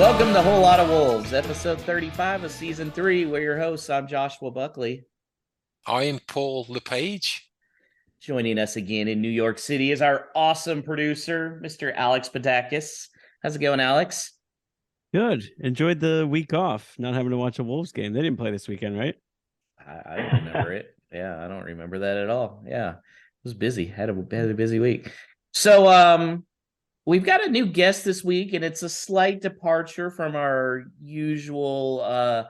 Welcome to Whole Lot of Wolves, episode 35 of season 3. We're your hosts. I'm Joshua Buckley. I am Paul LePage. Joining us again in New York City is our awesome producer, Mr. Alex Patakis. How's it going, Alex? Good. Enjoyed the week off, not having to watch a Wolves game. They didn't play this weekend, right? I don't remember it. Yeah, I don't remember that at all. Yeah, it was busy. Had a busy week. So, we've got a new guest this week, and it's a slight departure from our usual,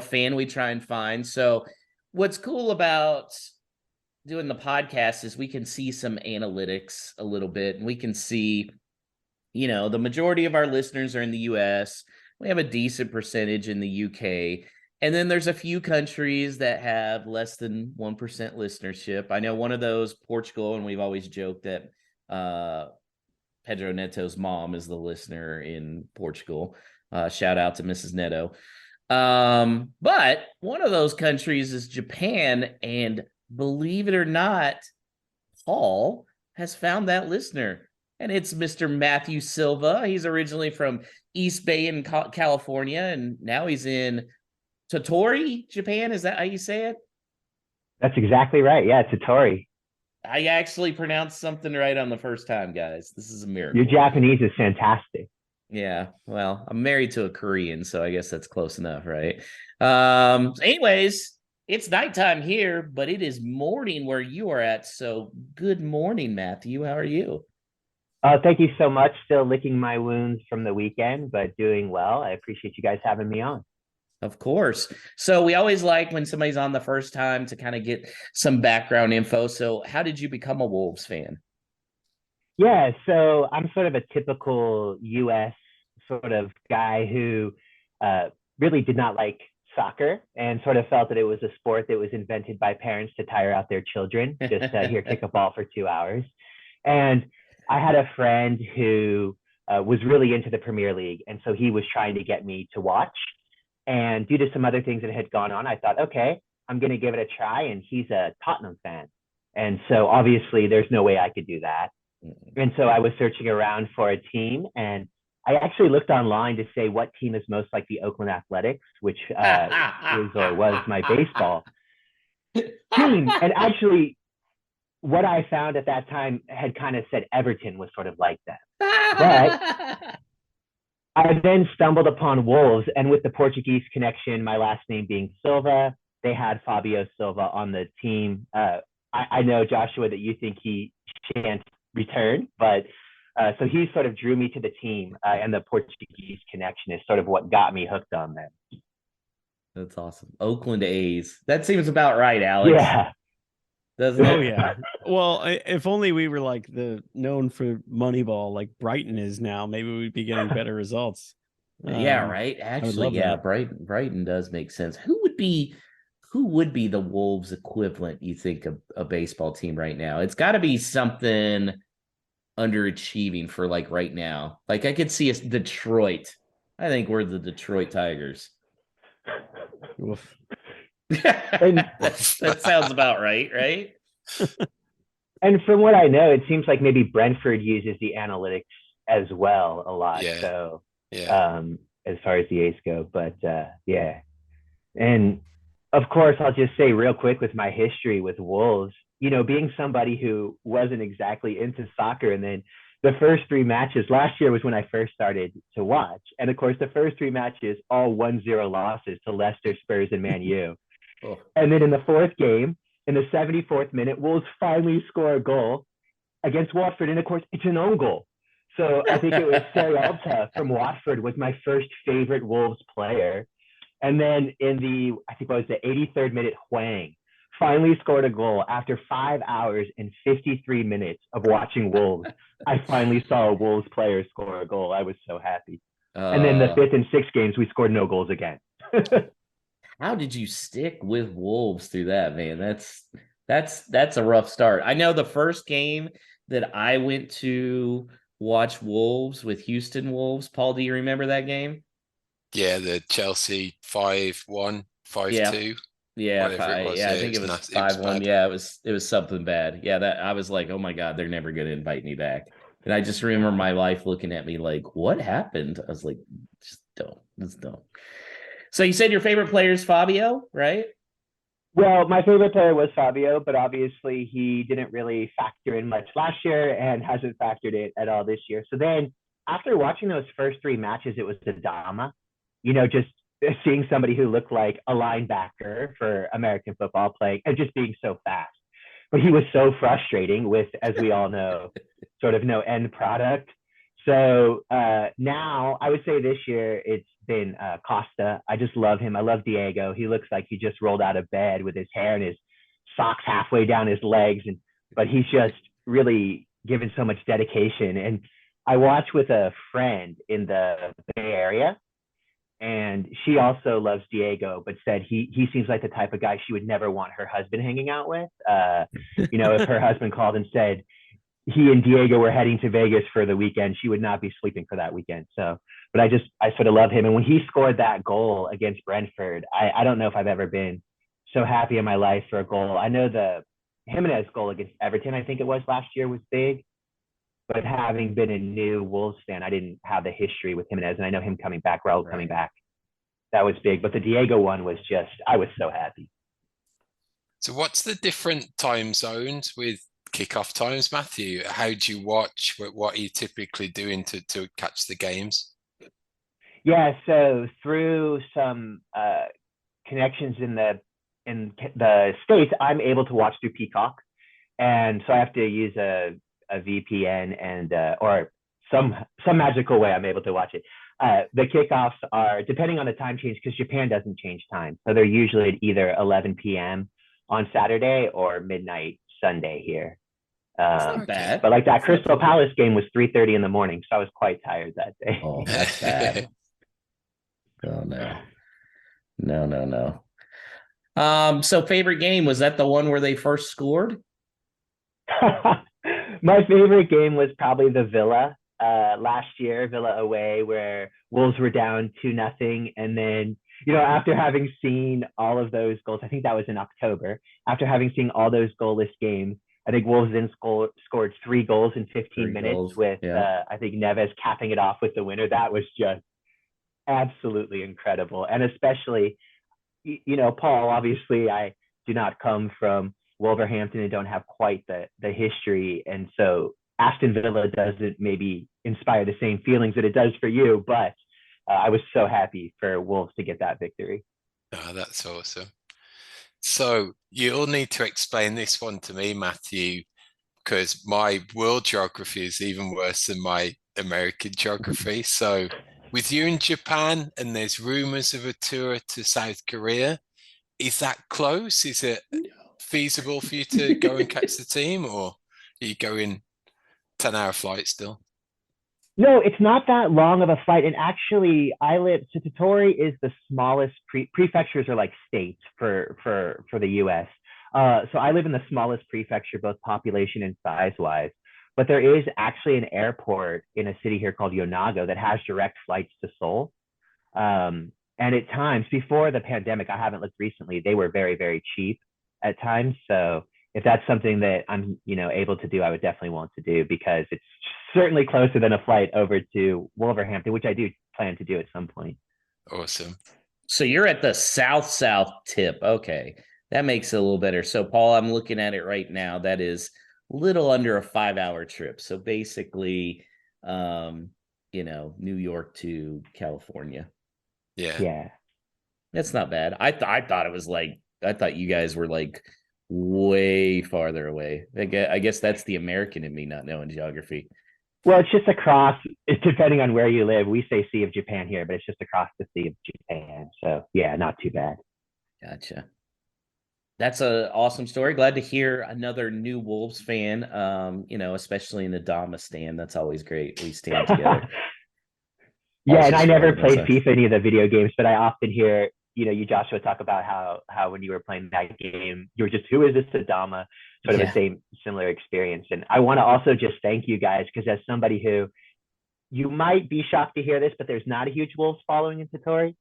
fan we try and find. So what's cool about doing the podcast is we can see some analytics a little bit, and we can see, the majority of our listeners are in the US. We have a decent percentage in the UK. And then there's a few countries that have less than 1% listenership. I know one of those, Portugal, and we've always joked that Pedro Neto's mom is the listener in Portugal. Shout out to Mrs. Neto. But one of those countries is Japan, and believe it or not, Paul has found that listener, and it's Mr. Matthew Silva. He's originally from East Bay in California, and now he's in Tottori, Japan. Is that how you say it? That's exactly right. Yeah, Tottori. I actually pronounced something right on the first time, guys. This is a miracle. Your Japanese is fantastic. Yeah, well, I'm married to a Korean, so I guess that's close enough, right? Anyways, it's nighttime here, but it is morning where you are at. So good morning, Matthew. How are you? Thank you so much. Still licking my wounds from the weekend, but doing well. I appreciate you guys having me on. Of course. So we always like when somebody's on the first time to kind of get some background info. So how did you become a Wolves fan? Yeah, so I'm sort of a typical US sort of guy who really did not like soccer and sort of felt that it was a sport that was invented by parents to tire out their children. Just here, kick a ball for 2 hours. And I had a friend who was really into the Premier League. And so he was trying to get me to watch. And due to some other things that had gone on, I thought, okay, I'm going to give it a try. And he's a Tottenham fan. And so obviously there's no way I could do that. And so I was searching around for a team, and I actually looked online to say what team is most like the Oakland Athletics, which is or was my baseball team. And actually, what I found at that time had kind of said Everton was sort of like that. But I then stumbled upon Wolves, and with the Portuguese connection, my last name being Silva, they had Fabio Silva on the team. I know, Joshua, that you think he shan't return, but so he sort of drew me to the team, and the Portuguese connection is sort of what got me hooked on them. That's awesome. Oakland A's. That seems about right, Alex. Yeah. Doesn't it? Oh, yeah. Well, if only we were like known for Moneyball like Brighton is now, maybe we'd be getting better results. Yeah, right. Actually, yeah, Brighton does make sense. Who would be the Wolves equivalent, you think, of a baseball team right now? It's got to be something underachieving for like right now. Like I could see us Detroit. I think we're the Detroit Tigers. that sounds about right? And from what I know, it seems like maybe Brentford uses the analytics as well a lot. Yeah. So Yeah. as far as the A's go, but yeah. And of course, I'll just say real quick with my history with Wolves, being somebody who wasn't exactly into soccer, and then the first 3 matches last year was when I first started to watch. And of course, the first 3 matches, all 1-0 losses to Leicester, Spurs, and Man U. Oh. And then in the 4th game, in the 74th minute, Wolves finally score a goal against Watford. And of course, it's an own goal. So I think it was Serralta from Watford was my first favorite Wolves player. And then in the 83rd minute, Hwang finally scored a goal after 5 hours and 53 minutes of watching Wolves. I finally saw a Wolves player score a goal. I was so happy. And then the 5th and 6th games, we scored no goals again. How did you stick with Wolves through that, man? That's a rough start. I know the first game that I went to watch Wolves with Houston Wolves. Paul, do you remember that game? Yeah, the Chelsea 5-1, 5-2. Yeah, I think it was 5-1. Yeah, it was something bad. Yeah, that I was like, oh my God, they're never going to invite me back. And I just remember my wife looking at me like, what happened? I was like, just don't. So you said your favorite player is Fabio, right? Well, my favorite player was Fabio, but obviously he didn't really factor in much last year and hasn't factored in at all this year. So then after watching those first three matches, it was the Dama, just seeing somebody who looked like a linebacker for American football playing and just being so fast. But he was so frustrating with, as we all know, sort of no end product. So now I would say this year it's been Costa. I just love him. I love Diego. He looks like he just rolled out of bed with his hair and his socks halfway down his legs, but he's just really given so much dedication. And I watch with a friend in the Bay Area, and she also loves Diego, but said he seems like the type of guy she would never want her husband hanging out with. If her husband called and said he and Diego were heading to Vegas for the weekend, she would not be sleeping for that weekend. So, but I sort of love him. And when he scored that goal against Brentford, I don't know if I've ever been so happy in my life for a goal. I know the Jimenez goal against Everton, I think it was last year, was big. But having been a new Wolves fan, I didn't have the history with Jimenez. And I know him coming back, Raul coming back. That was big. But the Diego one was just, I was so happy. So what's the different time zones with kickoff times, Matthew? How do you watch? What are you typically doing to catch the games? Yeah, so through some connections in the States, I'm able to watch through Peacock. And so I have to use a VPN and or some magical way I'm able to watch it. The kickoffs are depending on the time change, because Japan doesn't change time. So they're usually at either 11 p.m. on Saturday or midnight Sunday here. Not bad. But like that Crystal Palace game was 3:30 in the morning, so I was quite tired that day. Oh, that's bad. Oh no. So favorite game, was that the one where they first scored? My favorite game was probably the Villa last year, Villa away, where Wolves were down 2-0, and then after having seen all of those goals, I think that was in October. After having seen all those goalless games, I think Wolves then scored 3 goals in 15 minutes with I think Neves capping it off with the winner. That was just absolutely incredible, and especially Paul, obviously I do not come from Wolverhampton and don't have quite the history, and so Aston Villa doesn't maybe inspire the same feelings that it does for you, but I was so happy for Wolves to get that victory. Oh, that's awesome. So you'll need to explain this one to me, Matthew, because my world geography is even worse than my American geography. So with you in Japan and there's rumors of a tour to South Korea, is that close? Is it feasible for you to go and catch the team, or are you going 10-hour flight still? No, it's not that long of a flight. And actually, Tottori is the smallest prefectures are like states for the US. So I live in the smallest prefecture, both population and size wise. But there is actually an airport in a city here called Yonago that has direct flights to Seoul. And at times, before the pandemic, I haven't looked recently, they were very, very cheap at times. So if that's something that I'm, able to do, I would definitely want to do, because it's certainly closer than a flight over to Wolverhampton, which I do plan to do at some point. Awesome. So you're at the south tip. Okay. That makes it a little better. So Paul, I'm looking at it right now. That is a little under a 5-hour trip. So basically, New York to California. Yeah. That's not bad. I thought it was I thought you guys were way farther away. I guess that's the American in me not knowing geography. Well, it's just across, depending on where you live. We say Sea of Japan here, but it's just across the Sea of Japan. So yeah, not too bad. Gotcha. That's an awesome story. Glad to hear another new Wolves fan, especially in the Dama stand. That's always great. We stand together. Yeah, and I never played FIFA, any of the video games, but I often hear, you, Joshua, talk about how when you were playing that game, you were just, who is this Adama? Sort of a similar experience. And I want to also just thank you guys, because as somebody who, you might be shocked to hear this, but there's not a huge Wolves following in Tottori.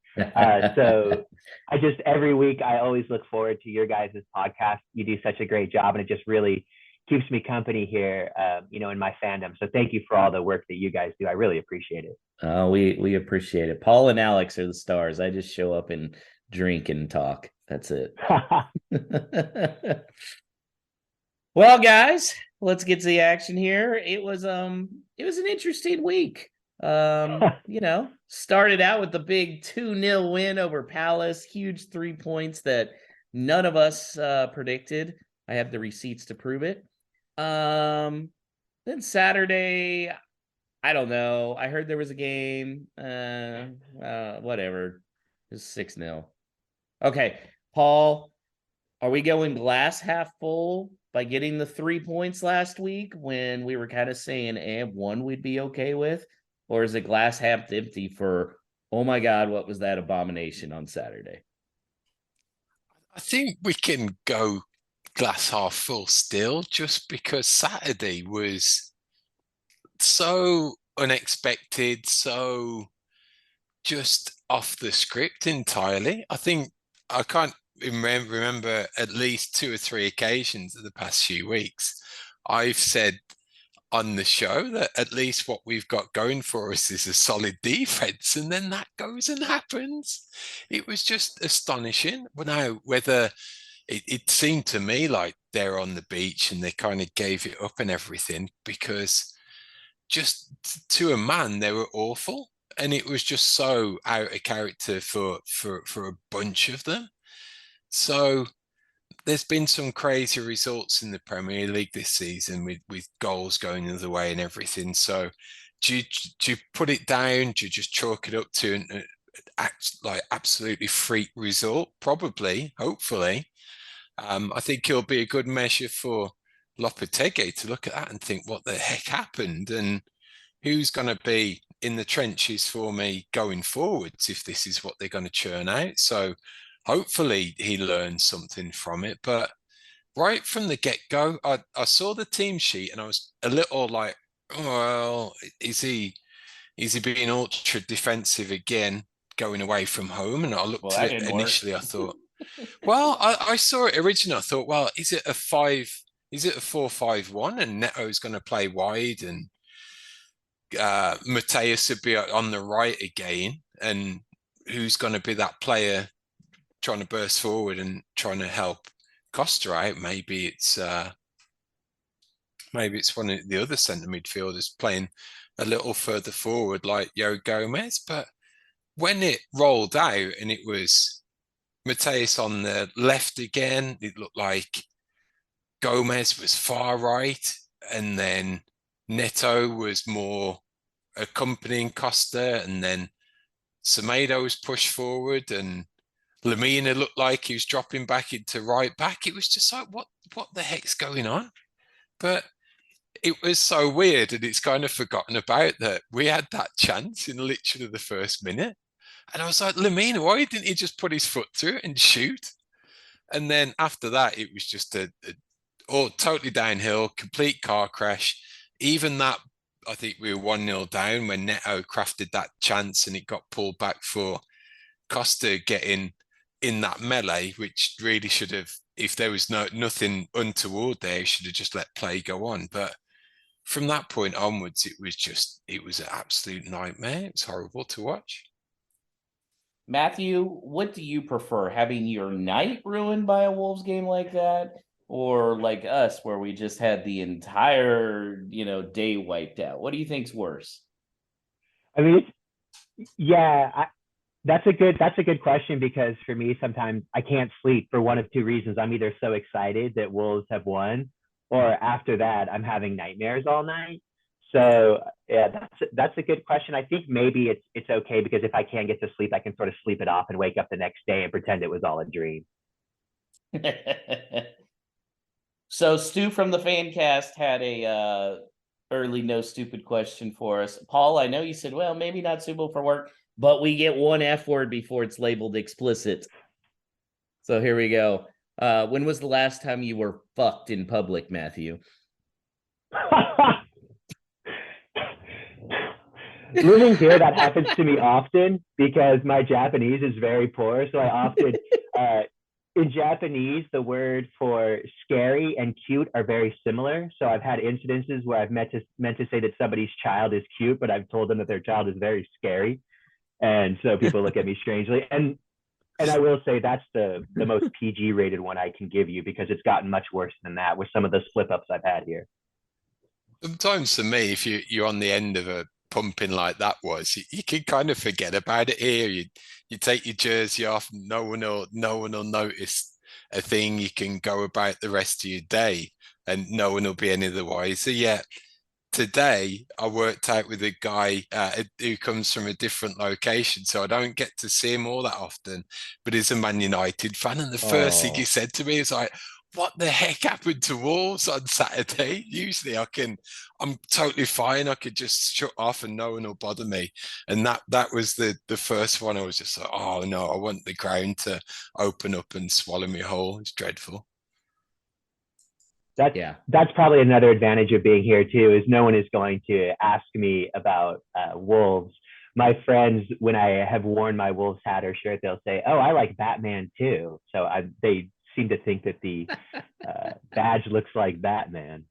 So I just, every week, I always look forward to your guys' podcast. You do such a great job, and it just really keeps me company here, in my fandom. So thank you for all the work that you guys do. I really appreciate it. We appreciate it. Paul and Alex are the stars. I just show up and drink and talk. That's it. Well, guys, let's get to the action here. It was an interesting week. Started out with the big 2-0 win over Palace, huge 3 points that none of us predicted. I have the receipts to prove it. Then Saturday, I don't know. I heard there was a game. Whatever. It was 6-0. Okay, Paul, are we going glass half full by getting the 3 points last week when we were kind of saying, one we'd be okay with? Or is it glass half empty for, oh my God, what was that abomination on Saturday? I think we can go glass half full still, just because Saturday was so unexpected, so just off the script entirely. I think I can't remember at least 2 or 3 occasions of the past few weeks I've said on the show that at least what we've got going for us is a solid defense, and then that goes and happens. It was just astonishing. Well, now, whether it seemed to me like they're on the beach and they kind of gave it up and everything, because just to a man they were awful, and it was just so out of character for a bunch of them. So there's been some crazy results in the Premier League this season with goals going the other way and everything. So do you put it down? Do you just chalk it up to an absolutely freak result? Probably, hopefully. I think it'll be a good measure for Lopetegui to look at that and think, what the heck happened? And who's going to be in the trenches for me going forwards if this is what they're going to churn out? So hopefully he learns something from it. But right from the get-go, I saw the team sheet and I was a little like, oh, well, is he being ultra defensive again, going away from home? And I looked at it initially, I thought, well, I saw it originally. I thought, well, is it a 4-5-1 and Neto's going to play wide and Mateus would be on the right again, and who's going to be that player trying to burst forward and trying to help Costa out? Maybe it's one of the other centre midfielders playing a little further forward like Joe Gomez. But when it rolled out and it was Mateus on the left again, it looked like Gomez was far right, and then Neto was more accompanying Costa, and then Semedo was pushed forward, and Lamina looked like he was dropping back into right back. It was just like, what the heck's going on? But it was so weird, and it's kind of forgotten about that we had that chance in literally the first minute. And I was like, Lamina, why didn't he just put his foot through it and shoot? And then after that, it was just all totally downhill, complete car crash. Even that, I think we were 1-0 down when Neto crafted that chance and it got pulled back for Costa getting in that melee, which really should have, if there was nothing untoward there, should have just let play go on. But from that point onwards, it was an absolute nightmare. It's horrible to watch. Matthew, what do you prefer, having your night ruined by a Wolves game like that, or like us, where we just had the entire, day wiped out? What do you think's worse? I mean, that's a good question, because for me, sometimes I can't sleep for one of two reasons. I'm either so excited that Wolves have won, or after that, I'm having nightmares all night. So yeah, that's a good question. I think maybe it's okay, because if I can't get to sleep, I can sort of sleep it off and wake up the next day and pretend it was all a dream. So Stu from the Fancast had a early no stupid question for us. Paul, I know you said, well, maybe not suitable for work, but we get one F word before it's labeled explicit. So here we go. When was the last time you were fucked in public, Matthew? Living here, that happens to me often because my Japanese is very poor. So I often in Japanese, the word for scary and cute are very similar. So I've had incidences where I've meant to say that somebody's child is cute, but I've told them that their child is very scary. And so people look at me strangely. And I will say that's the most PG rated one I can give you, because it's gotten much worse than that with some of the slip ups I've had here. Sometimes for me, if you're on the end of a pumping like that was, you can kind of forget about it here. You take your jersey off, no one will notice a thing. You can go about the rest of your day and no one will be any the wiser. Yeah. Today, I worked out with a guy who comes from a different location, so I don't get to see him all that often, but he's a Man United fan. And the first thing he said to me is like, what the heck happened to Wolves on Saturday? Usually I'm totally fine. I could just shut off and no one will bother me. And that was the first one. I was just like, oh no, I want the ground to open up and swallow me whole. It's dreadful. That's probably another advantage of being here too, is no one is going to ask me about Wolves. My friends, when I have worn my Wolves hat or shirt, they'll say, "Oh, I like Batman too." So they seem to think that the badge looks like Batman.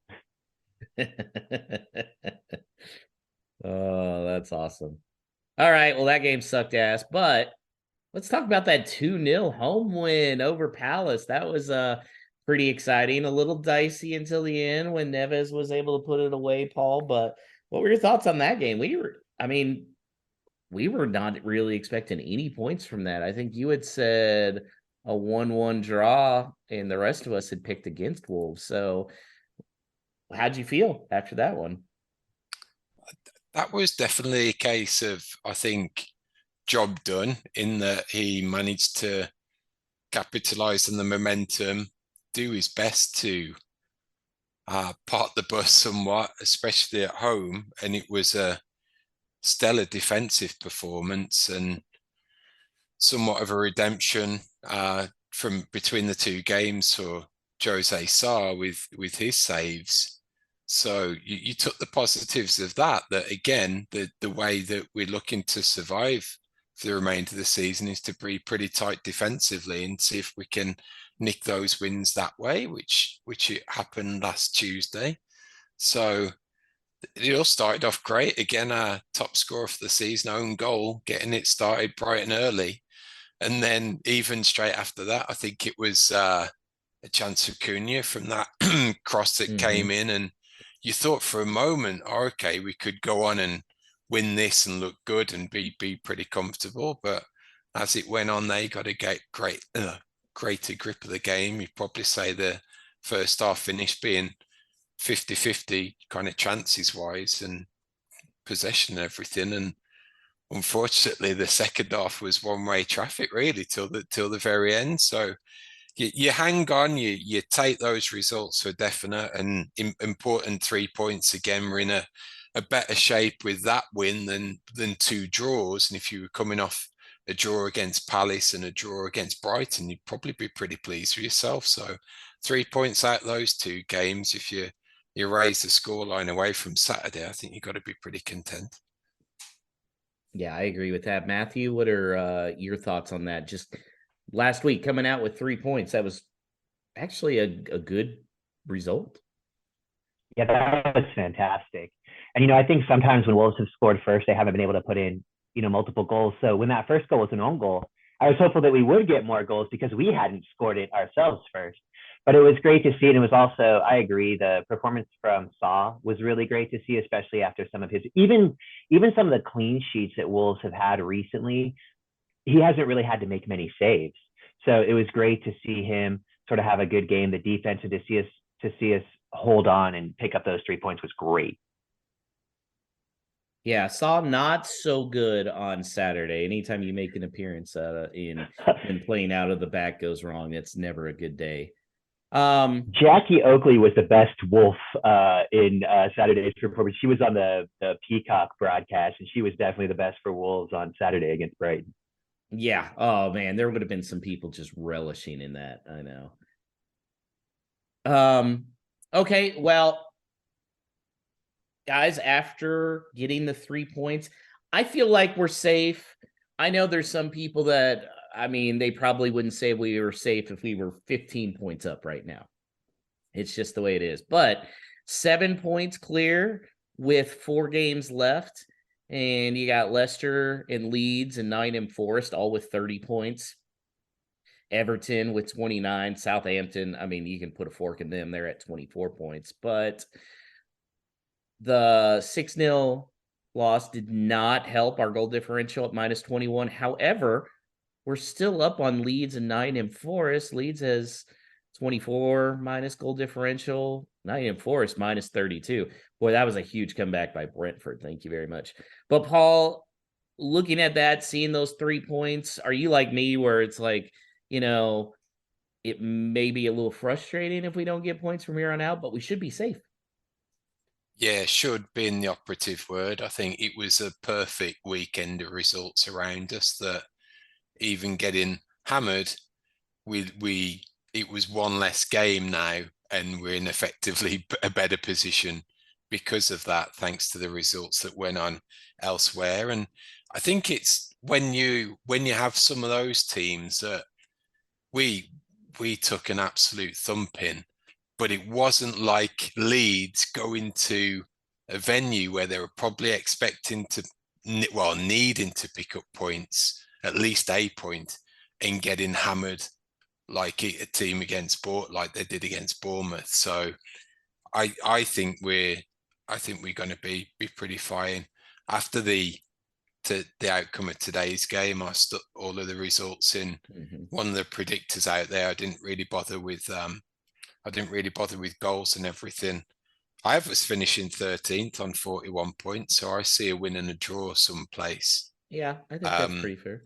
Oh, that's awesome. All right, well, that game sucked ass, but let's talk about that 2-0 home win over Palace. That was pretty exciting, a little dicey until the end when Neves was able to put it away, Paul. But what were your thoughts on that game? We were not really expecting any points from that. I think you had said a 1-1 draw, and the rest of us had picked against Wolves. So how'd you feel after that one? That was definitely a case of, I think, job done, in that he managed to capitalize on the momentum, do his best to park the bus somewhat, especially at home. And it was a stellar defensive performance and somewhat of a redemption from between the two games for Jose Sa with his saves. So you took the positives of that again, the way that we're looking to survive for the remainder of the season is to be pretty tight defensively and see if we can nick those wins that way, which it happened last Tuesday. So it all started off great. Again, our top scorer for the season, own goal, getting it started bright and early. And then even straight after that, I think it was a chance for Cunha from that cross that came in. And you thought for a moment, oh, okay, we could go on and win this and look good and be pretty comfortable. But as it went on, they got a greater grip of the game. You'd probably say the first half finished being 50-50 kind of chances wise and possession and everything. And unfortunately, the second half was one-way traffic really till the very end. So you hang on, you take those results for definite and important 3 points. Again, we're in a better shape with that win than 2 draws. And if you were coming off a draw against Palace and a draw against Brighton, you'd probably be pretty pleased with yourself. So 3 points out of those 2 games, if you raise the scoreline away from Saturday, I think you've got to be pretty content. Yeah, I agree with that. Matthew, what are your thoughts on that? Just last week coming out with 3 points, that was actually a good result. Yeah, that was fantastic. And, I think sometimes when Wolves have scored first, they haven't been able to put in, multiple goals. So when that first goal was an own goal, I was hopeful that we would get more goals because we hadn't scored it ourselves first. But it was great to see. And it was also, I agree, the performance from Saw was really great to see, especially after some of his, even some of the clean sheets that Wolves have had recently. He hasn't really had to make many saves. So it was great to see him sort of have a good game. The defense, and to see us hold on and pick up those 3 points was great. Yeah, Saw not so good on Saturday. Anytime you make an appearance in playing out of the back goes wrong, it's never a good day. Jackie Oakley was the best Wolf in Saturday's performance. She was on the Peacock broadcast, and she was definitely the best for Wolves on Saturday against Brighton. Yeah. Oh man, there would have been some people just relishing in that. I know. Okay. Well, guys, after getting the 3 points, I feel like we're safe. I know there's some people that I mean, they probably wouldn't say we were safe if we were 15 points up right now. It's just the way it is. But 7 points clear with 4 games left. And you got Leicester and Leeds and Nottingham Forest all with 30 points. Everton with 29. Southampton, I mean, you can put a fork in them. They're at 24 points. But the 6-0 loss did not help our goal differential at minus 21. However, we're still up on Leeds and Nottingham Forest. Leeds has 24 minus goal differential. Nottingham Forest minus 32. Boy, that was a huge comeback by Brentford. Thank you very much. But Paul, looking at that, seeing those 3 points, are you like me where it's like, you know, it may be a little frustrating if we don't get points from here on out, but we should be safe? Yeah, should being the operative word. I think it was a perfect weekend of results around us that even getting hammered, it was one less game now, and we're in effectively a better position because of that, thanks to the results that went on elsewhere. And I think it's when you have some of those teams that we took an absolute thumping, but it wasn't like Leeds going to a venue where they were probably expecting to, needing to pick up points, at least a point, and getting hammered like a team like they did against Bournemouth. So I think we're going to be pretty fine after the outcome of today's game. I stuck all of the results in one of the predictors out there. I didn't really bother with goals and everything. I was finishing 13th on 41 points, so I see a win and a draw someplace. Yeah, I think that's pretty fair.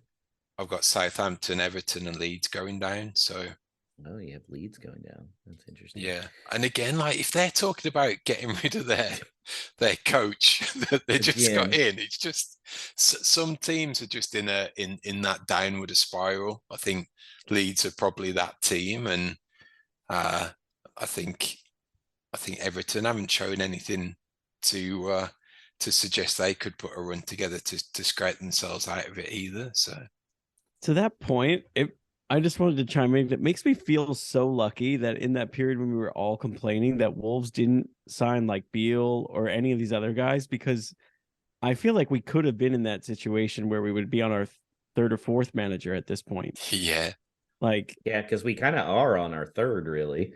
I've got Southampton, Everton, and Leeds going down. So, oh, you have Leeds going down. That's interesting. Yeah, and again, like if they're talking about getting rid of their coach that they just got in, it's just some teams are just in that downward spiral. I think Leeds are probably that team, and I think Everton haven't shown anything to suggest they could put a run together to scrape themselves out of it either. So, to that point, I just wanted to chime in. It makes me feel so lucky that in that period when we were all complaining that Wolves didn't sign like Beal or any of these other guys, because I feel like we could have been in that situation where we would be on our 3rd or 4th manager at this point. Yeah. Yeah, because we kind of are on our 3rd, really.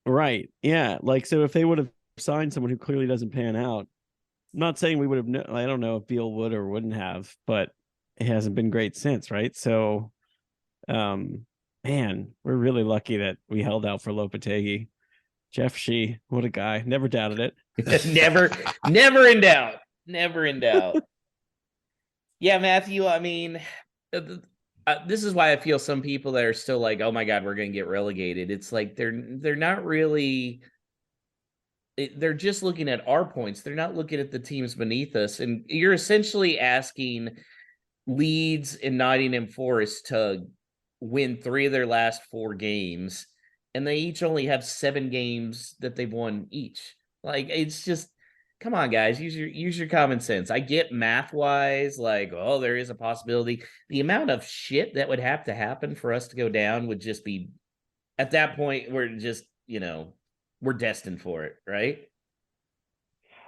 Right. Yeah. Like, so if they would have signed someone who clearly doesn't pan out, I'm not saying we would have, I don't know if Beal would or wouldn't have, but it hasn't been great since, right? So, man, we're really lucky that we held out for Lopetegui. Jeff Shee, what a guy. Never doubted it. never in doubt. Never in doubt. Yeah, Matthew, I mean, this is why I feel some people that are still like, oh my God, we're going to get relegated. It's like they're not really, they're just looking at our points. They're not looking at the teams beneath us. And you're essentially asking Leeds and Nottingham Forest to win 3 of their last 4 games, and they each only have 7 games that they've won each. Like, it's just, come on, guys, use your common sense. I get math wise, like, oh, there is a possibility. The amount of shit that would have to happen for us to go down would just be, at that point, we're just, we're destined for it, right?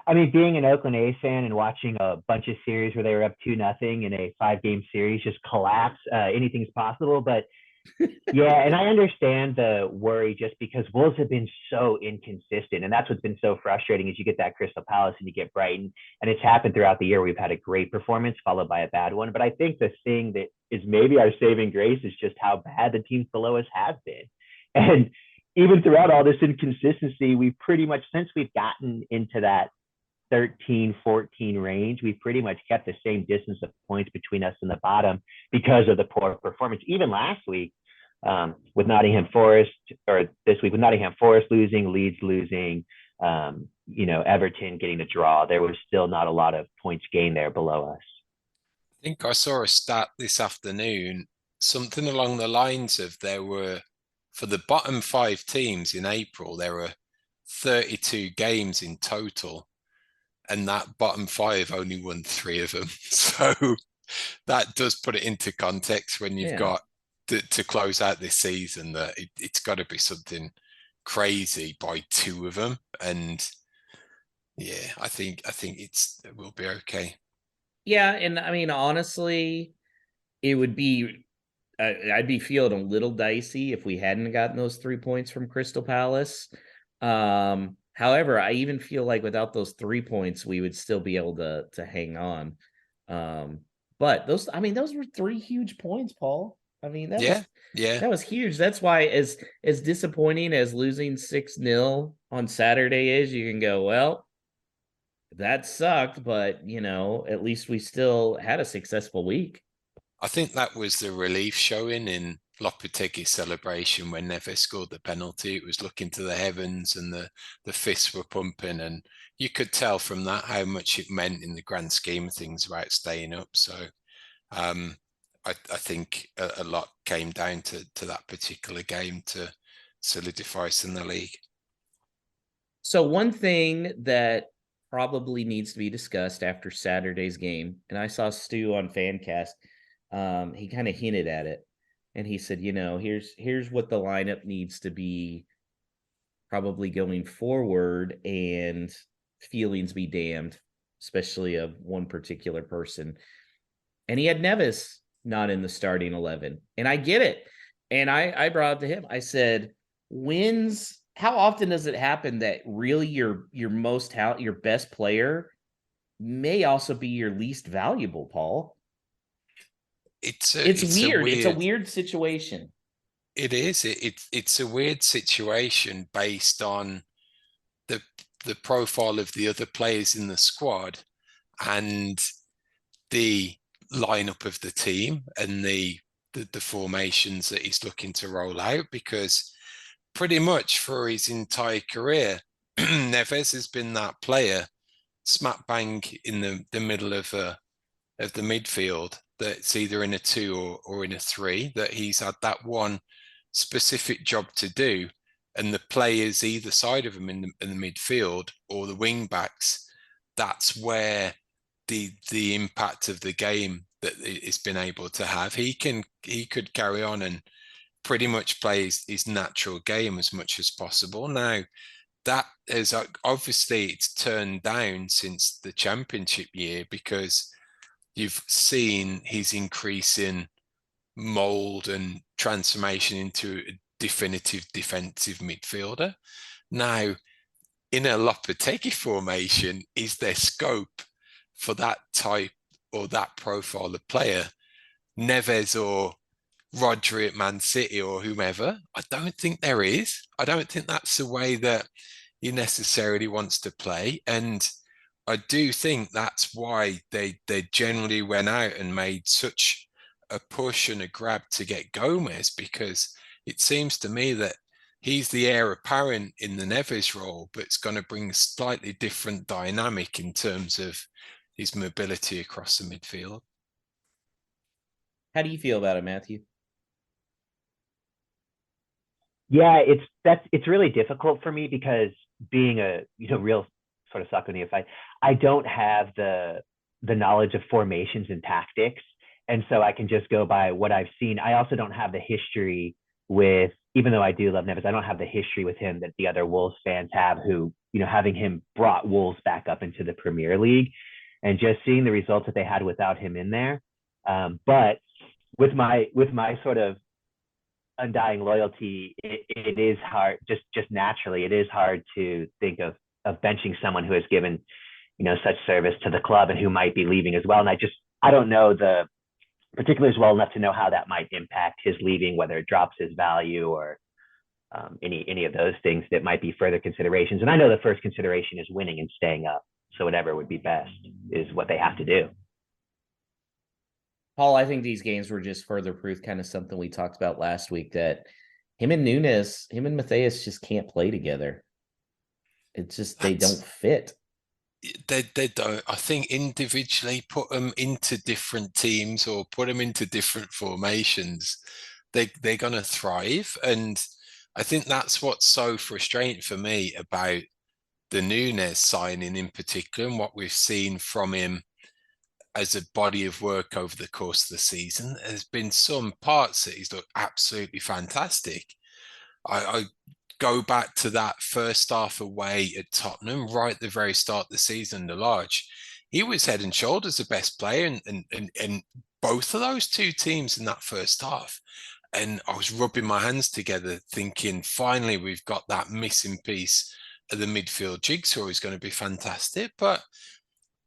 I mean, being an Oakland A's fan and watching a bunch of series where they were up 2-0 in a 5-game series just collapse, anything's possible. But yeah, and I understand the worry just because Wolves have been so inconsistent. And that's what's been so frustrating is you get that Crystal Palace and you get Brighton. And it's happened throughout the year. We've had a great performance followed by a bad one. But I think the thing that is maybe our saving grace is just how bad the teams below us have been. And even throughout all this inconsistency, we pretty much, since we've gotten into that 13-14 range, we've pretty much kept the same distance of points between us and the bottom because of the poor performance. Even last week with Nottingham Forest, or this week with Nottingham Forest losing, Leeds losing, Everton getting a draw, there was still not a lot of points gained there below us. I think I saw a stat this afternoon, something along the lines of there were, for the bottom 5 teams in April, there were 32 games in total. And that bottom 5 only won 3 of them. So that does put it into context when you've Yeah. got to close out this season that it's got to be something crazy by two of them. And yeah, I think it will be okay. Yeah, and I mean, honestly, it would be I'd be feeling a little dicey if we hadn't gotten those 3 points from Crystal Palace. However, I even feel like without those 3 points, we would still be able to hang on. But those were 3 huge points, Paul. I mean, Yeah. that was huge. That's why as disappointing as losing 6-0 on Saturday is, you can go, well, that sucked, but at least we still had a successful week. I think that was the relief showing in Lopetegui's celebration when Neves scored the penalty. It was looking to the heavens and the fists were pumping, and you could tell from that how much it meant in the grand scheme of things about staying up. So I think a lot came down to that particular game to solidify us in the league. So one thing that probably needs to be discussed after Saturday's game, and I saw Stu on Fancast, he kind of hinted at it, and he said, here's what the lineup needs to be probably going forward, and feelings be damned, especially of one particular person. And he had Neves not in the starting 11, and I get it. And I brought up to him, I said, how often does it happen that really your best player may also be your least valuable, Paul? It's weird. It's a weird situation. It is. It's a weird situation based on the profile of the other players in the squad and the lineup of the team and the formations that he's looking to roll out, because pretty much for his entire career, Neves has been that player smack bang in the middle of the midfield that's either in a 2 or in a 3, that he's had that one specific job to do, and the players either side of him in the midfield or the wing backs, that's where the impact of the game that it's been able to have. He could carry on and pretty much play his natural game as much as possible. Now, that is obviously it's turned down since the championship year, because you've seen his increasing mold and transformation into a definitive defensive midfielder. Now, in a Lopetegui formation, is there scope for that type or that profile of player? Neves or Rodri at Man City or whomever? I don't think there is. I don't think that's the way that he necessarily wants to play. And I do think that's why they generally went out and made such a push and a grab to get Gomez, because it seems to me that he's the heir apparent in the Neves role, but it's going to bring a slightly different dynamic in terms of his mobility across the midfield. How do you feel about it, Matthew? Yeah, it's really difficult for me because being a real sort of soccer neophyte, I don't have the knowledge of formations and tactics, and so I can just go by what I've seen. I also don't have the history with, even though I do love Neves, I don't have the history with him that the other Wolves fans have, who, having him brought Wolves back up into the Premier League, and just seeing the results that they had without him in there. But with my sort of undying loyalty, it is hard, just naturally, it is hard to think of benching someone who has given, such service to the club and who might be leaving as well. And I don't know the particulars well enough to know how that might impact his leaving, whether it drops his value or any of those things that might be further considerations. And I know the first consideration is winning and staying up. So whatever would be best is what they have to do. Paul, I think these games were just further proof, kind of something we talked about last week, that him and Matthias just can't play together. It's just, they don't fit. They don't. I think individually put them into different teams or put them into different formations, they're going to thrive. And I think that's what's so frustrating for me about the Nunes signing in particular, and what we've seen from him as a body of work over the course of the season. There's been some parts that he's looked absolutely fantastic. I go back to that first half away at Tottenham, right at the very start of the season, the Large. He was head and shoulders the best player in both of those two teams in that first half. And I was rubbing my hands together thinking, finally, we've got that missing piece of the midfield jigsaw is going to be fantastic. But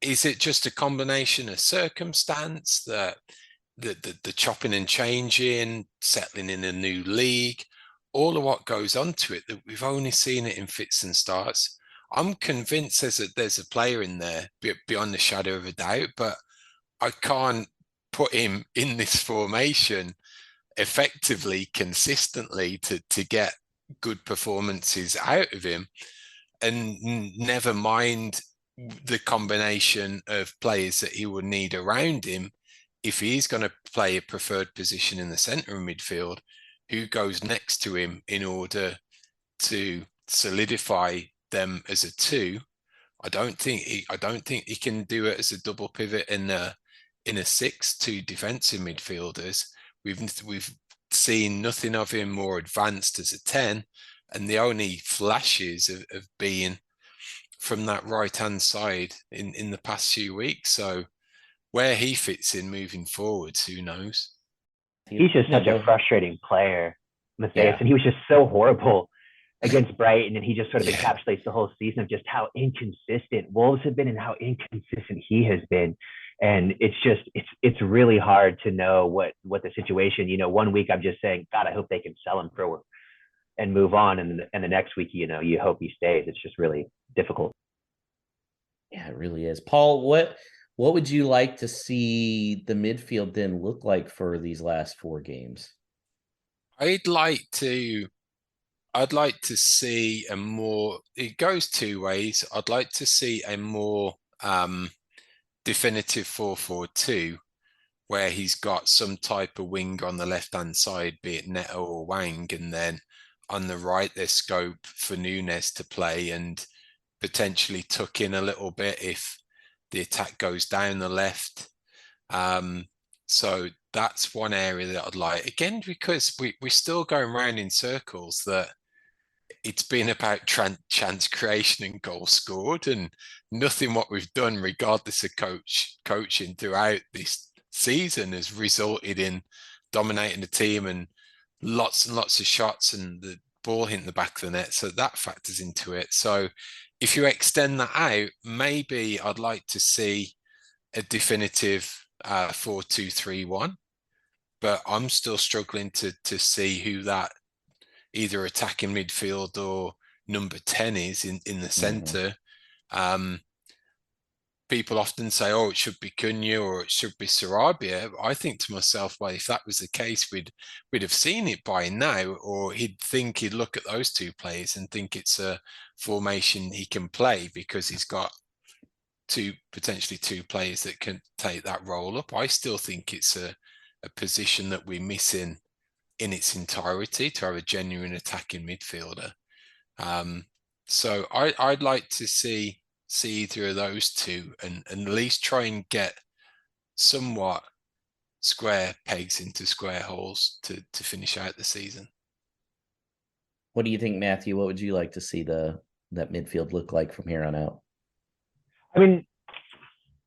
is it just a combination of circumstance, that the chopping and changing, settling in a new league, all of what goes on to it, that we've only seen it in fits and starts? I'm convinced there's a player in there beyond the shadow of a doubt, but I can't put him in this formation effectively, consistently to get good performances out of him. And never mind the combination of players that he would need around him if he's going to play a preferred position in the centre of midfield. Who goes next to him in order to solidify them as a two? I don't think he can do it as a double pivot in a 6-2 defensive midfielders. We've seen nothing of him more advanced as a 10, and the only flashes of being from that right-hand side in the past few weeks. So where he fits in moving forwards, who knows? He's just such a frustrating player, Matthias, and he was just so horrible against Brighton, and he just sort of encapsulates the whole season of just how inconsistent Wolves have been and how inconsistent he has been. And it's really hard to know what the situation, 1 week I'm just saying, God, I hope they can sell him for and move on. And the next week, you hope he stays. It's just really difficult. Yeah, it really is. Paul, what would you like to see the midfield then look like for these last 4 games? I'd like to see a more, it goes 2 ways. I'd like to see a more definitive 4-4-2, where he's got some type of wing on the left-hand side, be it Neto or Wang, and then on the right there's scope for Nunes to play and potentially tuck in a little bit if the attack goes down the left. So that's one area that I'd like. Again, because we're still going around in circles, that it's been about chance creation and goal scored, and nothing what we've done, regardless of coaching throughout this season, has resulted in dominating the team and lots of shots and the ball hitting the back of the net. So that factors into it. So if you extend that out, maybe I'd like to see a definitive 4-2-3-1, but I'm still struggling to see who that either attacking midfield or number 10 is in the centre. People often say, oh, it should be Cunha or it should be Sarabia. I think to myself, well, if that was the case, we'd have seen it by now, or he'd look at those 2 players and think it's a formation he can play because he's got potentially two players that can take that role up. I still think it's a position that we're missing in its entirety to have a genuine attacking midfielder. So I'd like to see either of those 2 and at least try and get somewhat square pegs into square holes to finish out the season. What do you think, Matthew? What would you like to see that midfield look like from here on out? I mean,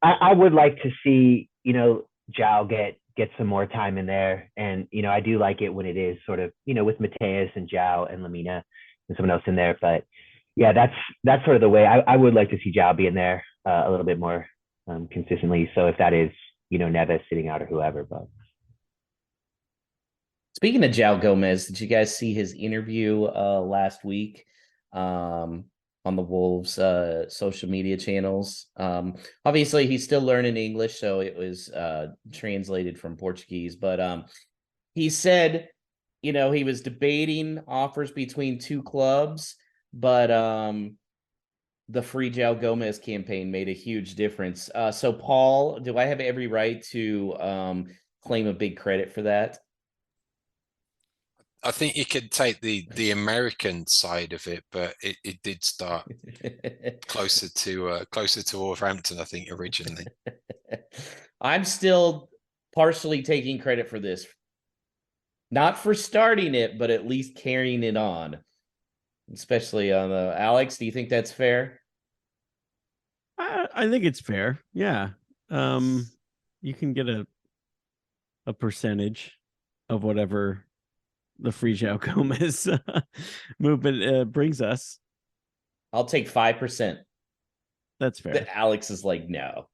I would like to see, Zhao get some more time in there. And, I do like it when it is sort of, with Mateus and Zhao and Lamina and someone else in there. But yeah, that's sort of the way I would like to see Zhao be in there a little bit more consistently. So if that is, Neves sitting out or whoever. But speaking of João Gomez, did you guys see his interview last week on the Wolves social media channels? Obviously, he's still learning English, so it was translated from Portuguese. But he said, he was debating offers between 2 clubs, but the free João Gomez campaign made a huge difference. So, Paul, do I have every right to claim a big credit for that? I think you could take the American side of it, but it did start closer to Wolverhampton, I think, originally. I'm still partially taking credit for this. Not for starting it, but at least carrying it on. Especially on the Alex, do you think that's fair? I think it's fair. Yeah. You can get a percentage of whatever the Free João Gomez movement brings us. I'll take 5%. That's fair. Alex is like, no.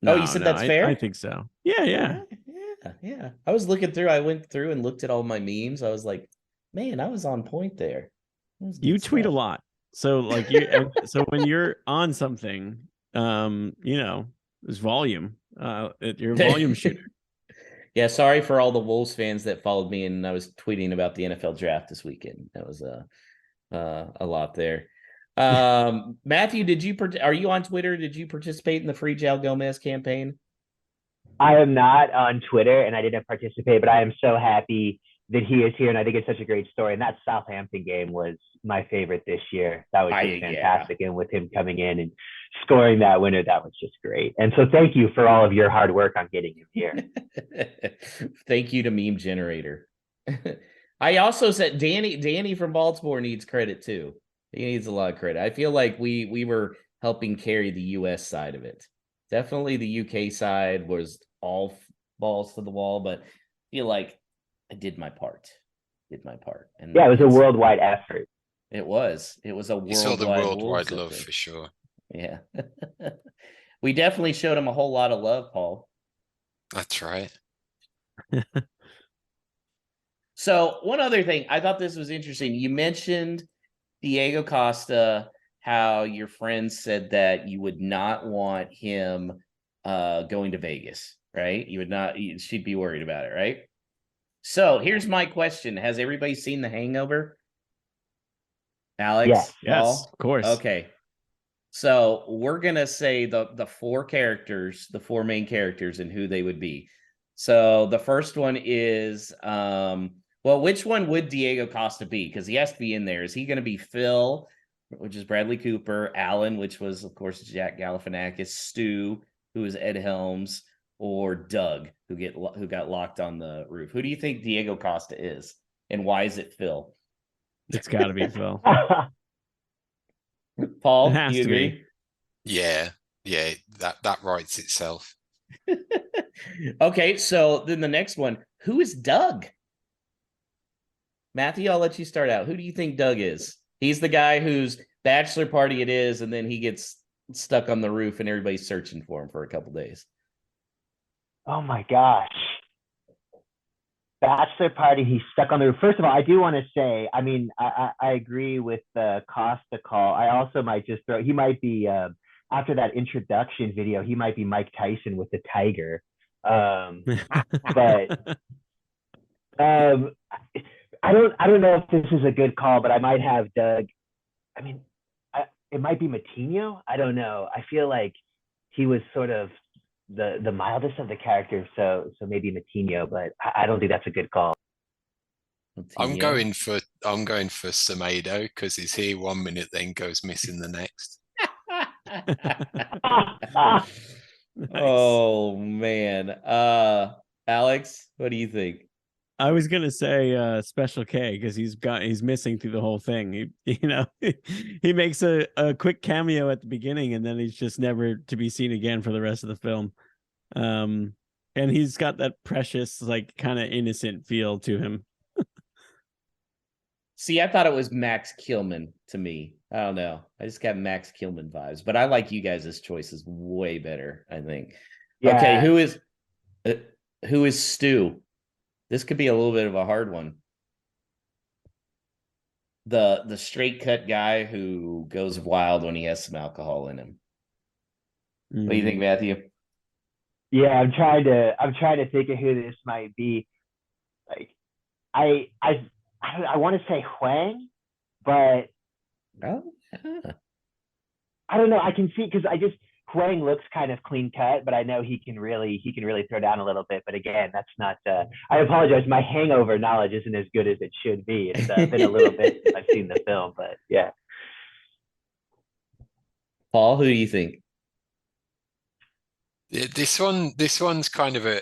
No, you said that's fair? I think so. Yeah. Yeah. I was looking through. I went through and looked at all my memes. I was like, man, I was on point there. You tweet a lot. So like so when you're on something, there's volume. You're a volume shooter. Yeah, sorry for all the Wolves fans that followed me, and I was tweeting about the NFL draft this weekend. That was a lot there. Matthew, are you on Twitter? Did you participate in the Free João Gomez campaign? I am not on Twitter, and I didn't participate, but I am so happy that he is here, and I think it's such a great story. And that Southampton game was my favorite this year. That was just fantastic. And with him coming in and scoring that winner, that was just great. And so thank you for all of your hard work on getting him here. Thank you to Meme Generator. I also said Danny from Baltimore needs credit too. He needs a lot of credit. I feel like we were helping carry the US side of it. Definitely the UK side was all balls to the wall, but I feel like I did my part. And yeah, it was a worldwide effort. It was a worldwide. You saw the worldwide love for sure. Yeah. We definitely showed him a whole lot of love, Paul. That's right. So one other thing, I thought this was interesting. You mentioned Diego Costa, how your friends said that you would not want him going to Vegas, right? She'd be worried about it, right? So here's my question. Has everybody seen The Hangover? Alex? Yes, of course. Okay. So we're going to say the four main characters and who they would be. So the first one is, which one would Diego Costa be? Because he has to be in there. Is he going to be Phil, which is Bradley Cooper, Alan, which was, of course, Jack Galifianakis, Stu, who is Ed Helms, or Doug, who got locked on the roof? Who do you think Diego Costa is, and why is it Phil? It's got to be Phil. Paul, do you agree? Yeah, that writes itself. Okay, so then the next one, who is Doug? Matthew, I'll let you start out. Who do you think Doug is? He's the guy whose bachelor party it is, and then he gets stuck on the roof, and everybody's searching for him for a couple days. Oh my gosh. Bachelor party, he's stuck on the roof. First of all, I do want to say, I mean, I agree with the Costa call. I also might just he might be, after that introduction video, he might be Mike Tyson with the tiger. But I don't know if this is a good call, but I might have Doug. I mean, it might be Matinho. I don't know. I feel like he was sort of the mildest of the characters, so maybe Matinho, but I don't think that's a good call. Matinho. I'm going for Semedo because he's here 1 minute, then goes missing the next. Nice. Oh man. Alex, what do you think? I was gonna say Special K because he's missing through the whole thing. He makes a quick cameo at the beginning and then he's just never to be seen again for the rest of the film. And he's got that precious, like kind of innocent feel to him. See, I thought it was Max Kilman to me. I don't know. I just got Max Kilman vibes, but I like you guys' choices way better, I think. Yeah. Okay, who is Stu? This could be a little bit of a hard one. The straight cut guy who goes wild when he has some alcohol in him. What do you think, Matthew? Yeah, I'm trying to think of who this might be. Like, I want to say Huang, but I don't know. I can see because Huang looks kind of clean cut, but I know he can really throw down a little bit. But again, that's not. I apologize. My hangover knowledge isn't as good as it should be. It's been a little bit since I've seen the film, but yeah. Paul, who do you think? This one's kind of a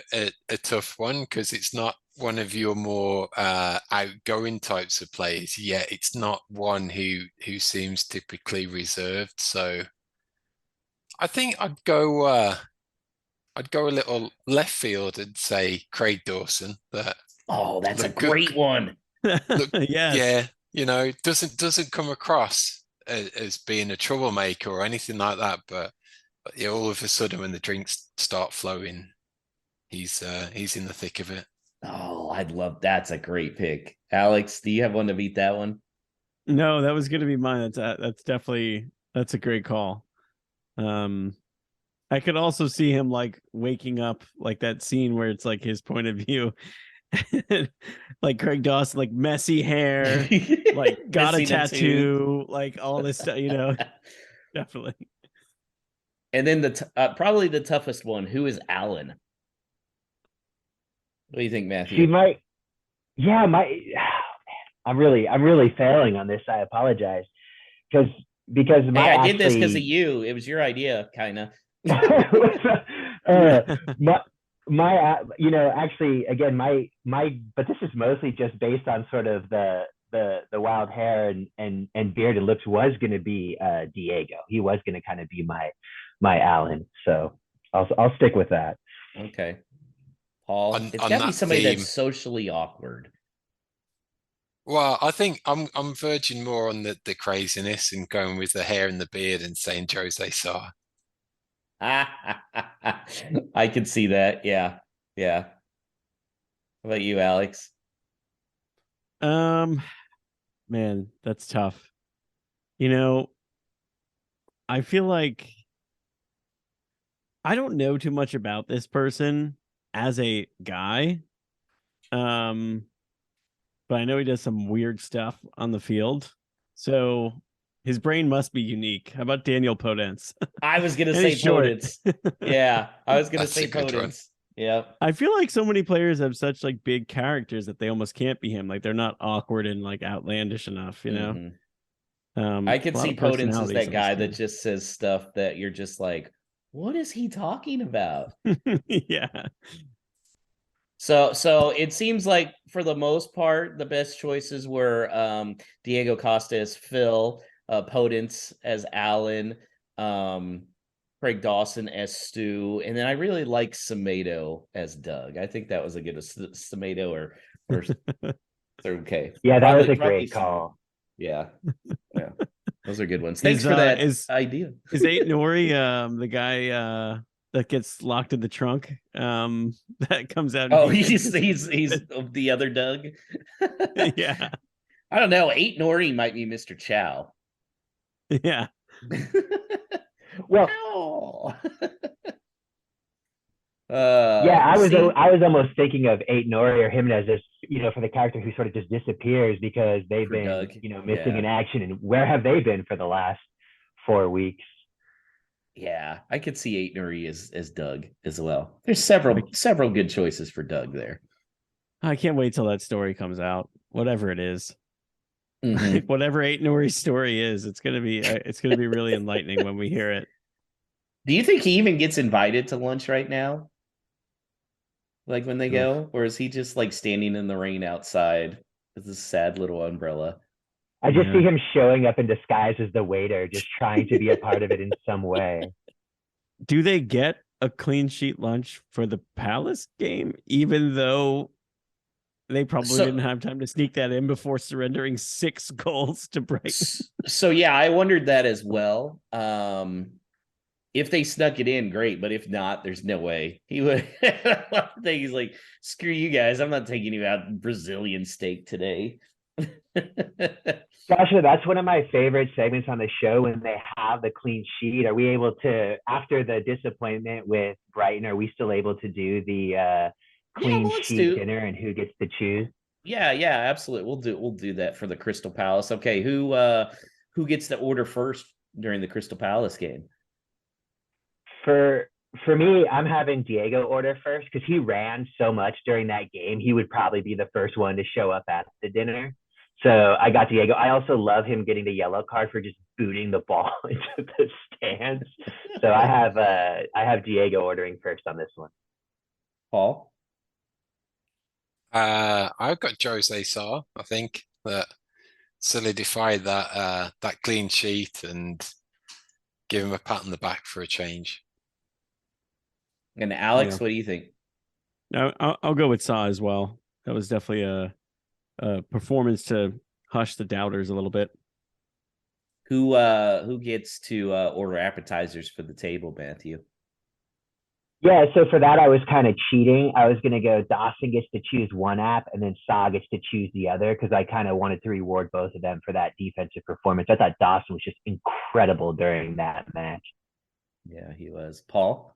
tough one because it's not one of your more outgoing types of players, yet it's not one who seems typically reserved. So I think I'd go a little left field and say Craig Dawson. That Oh, that's a look good, great one. look, Yes. yeah, doesn't come across as being a troublemaker or anything like that, but yeah, all of a sudden when the drinks start flowing, he's in the thick of it. Oh, I'd love that's a great pick. Alex, do you have one to beat that one? No, that was gonna be mine. That's definitely that's a great call. I could also see him like waking up, like that scene where it's like his point of view. Like Craig Dawson, like messy hair, like got a Missing tattoo, like all this stuff, definitely. And then probably the toughest one. Who is Alan? What do you think, Matthew? She might, yeah, I'm really failing on this. I apologize because Hey, I did this because of you. It was your idea, kind of. Actually, again, but this is mostly just based on sort of the wild hair and bearded lips was going to be Diego. He was going to kind of be my Alan. So I'll stick with that. Okay. Paul, it's on got to be that somebody theme, that's socially awkward. well, I think I'm verging more on the craziness and going with the hair and the beard and saying Jose Sarr. I could see that. Yeah. Yeah. How about you, Alex? Man, that's tough. I feel like I don't know too much about this person as a guy. But I know he does some weird stuff on the field. So his brain must be unique. How about Daniel Podence? I was gonna And say he's short. Podence. Yeah, I was gonna That's say a good one. Podence. Yeah. I feel like so many players have such like big characters that they almost can't be him. Like they're not awkward and like outlandish enough, Mhm. Um, I could a lot see of Podence as personalities that on guy this that team. just says stuff that you're just like, what is he talking about? Yeah. So it seems like for the most part, the best choices were Diego Costa as Phil, Podence as Alan, Craig Dawson as Stu, and then I really like Semedo as Doug. I think that was a good Semedo or okay. Yeah, that was a Probably great call. Yeah. Yeah. Those are good ones. Thanks Is for that is idea. is Eight Nori the guy that gets locked in the trunk that comes out? Oh, he's the other Doug. Yeah. I don't know. 8 Nori might be Mr. Chow. Yeah. Well, Wow. yeah, I was almost thinking of 8 Nori or him as this, for the character who sort of just disappears because they've been, Doug. missing in action. And where have they been for the last 4 weeks? Yeah, I could see 8 Nori as Doug as well. There's several good choices for Doug there. I can't wait till that story comes out. Whatever it is. Mhm. Whatever 8 Nori's story is, it's gonna be really enlightening when we hear it. Do you think he even gets invited to lunch right now? Like when they go? Or is he just like standing in the rain outside with this sad little umbrella? I just see him showing up in disguise as the waiter, just trying to be a part of it in some way. Do they get a clean sheet lunch for the Palace game, even though they probably didn't have time to sneak that in before surrendering 6 goals to Brighton? So yeah, I wondered that as well. If they snuck it in, great. But if not, there's no way he would. He's like, screw you guys. I'm not taking you out Brazilian steak today. Joshua, that's one of my favorite segments on the show when they have the clean sheet. Are we able to, after the disappointment with Brighton, are we still able to do the clean sheet dinner and who gets to choose? Yeah, absolutely. We'll do that for the Crystal Palace. Okay, who gets to order first during the Crystal Palace game? For me, I'm having Diego order first because he ran so much during that game. He would probably be the first one to show up at the dinner. So I got Diego. I also love him getting the yellow card for just booting the ball into the stands. So I have Diego ordering first on this one. Paul? I've got Jose Sa, I think, that solidified that clean sheet and give him a pat on the back for a change. And Alex, Yeah. what do you think? No, I'll go with Saw as well. That was definitely a performance to hush the doubters a little bit. Who gets to order appetizers for the table, Matthew? Yeah, so for that, I was kind of cheating. I was going to go Dawson gets to choose one app and then Saw gets to choose the other because I kind of wanted to reward both of them for that defensive performance. I thought Dawson was just incredible during that match. Yeah, he was. Paul?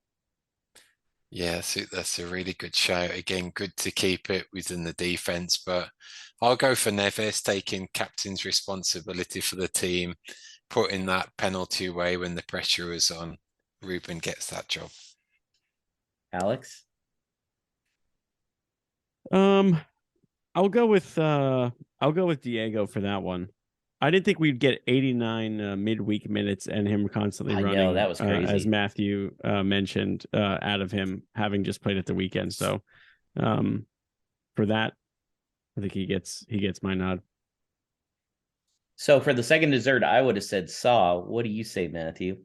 Yeah, so that's a really good shout. Again, good to keep it within the defense, but I'll go for Neves taking captain's responsibility for the team, putting that penalty away when the pressure is on. Ruben gets that job. Alex? I'll go with Diego for that one. I didn't think we'd get 89 midweek minutes and him constantly I know, running. that was crazy. As Matthew mentioned, out of him having just played at the weekend. So, for that, I think he gets my nod. So for the second dessert, I would have said Saw. What do you say, Matthew?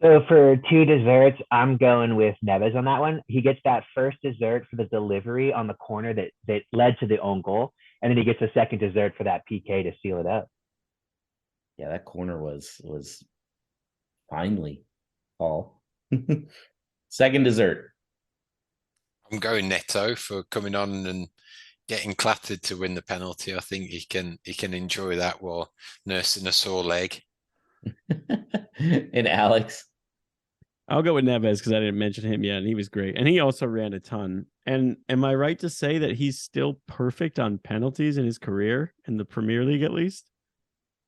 So for two desserts, I'm going with Neves on that one. He gets that first dessert for the delivery on the corner that led to the own goal. And then he gets a second dessert for that PK to seal it up. Yeah, that corner was finally, Paul. Second dessert. I'm going Neto for coming on and getting clattered to win the penalty. I think he can enjoy that while nursing a sore leg. And Alex? I'll go with Neves because I didn't mention him yet, and he was great. And he also ran a ton. And am I right to say that he's still perfect on penalties in his career in the Premier League, at least?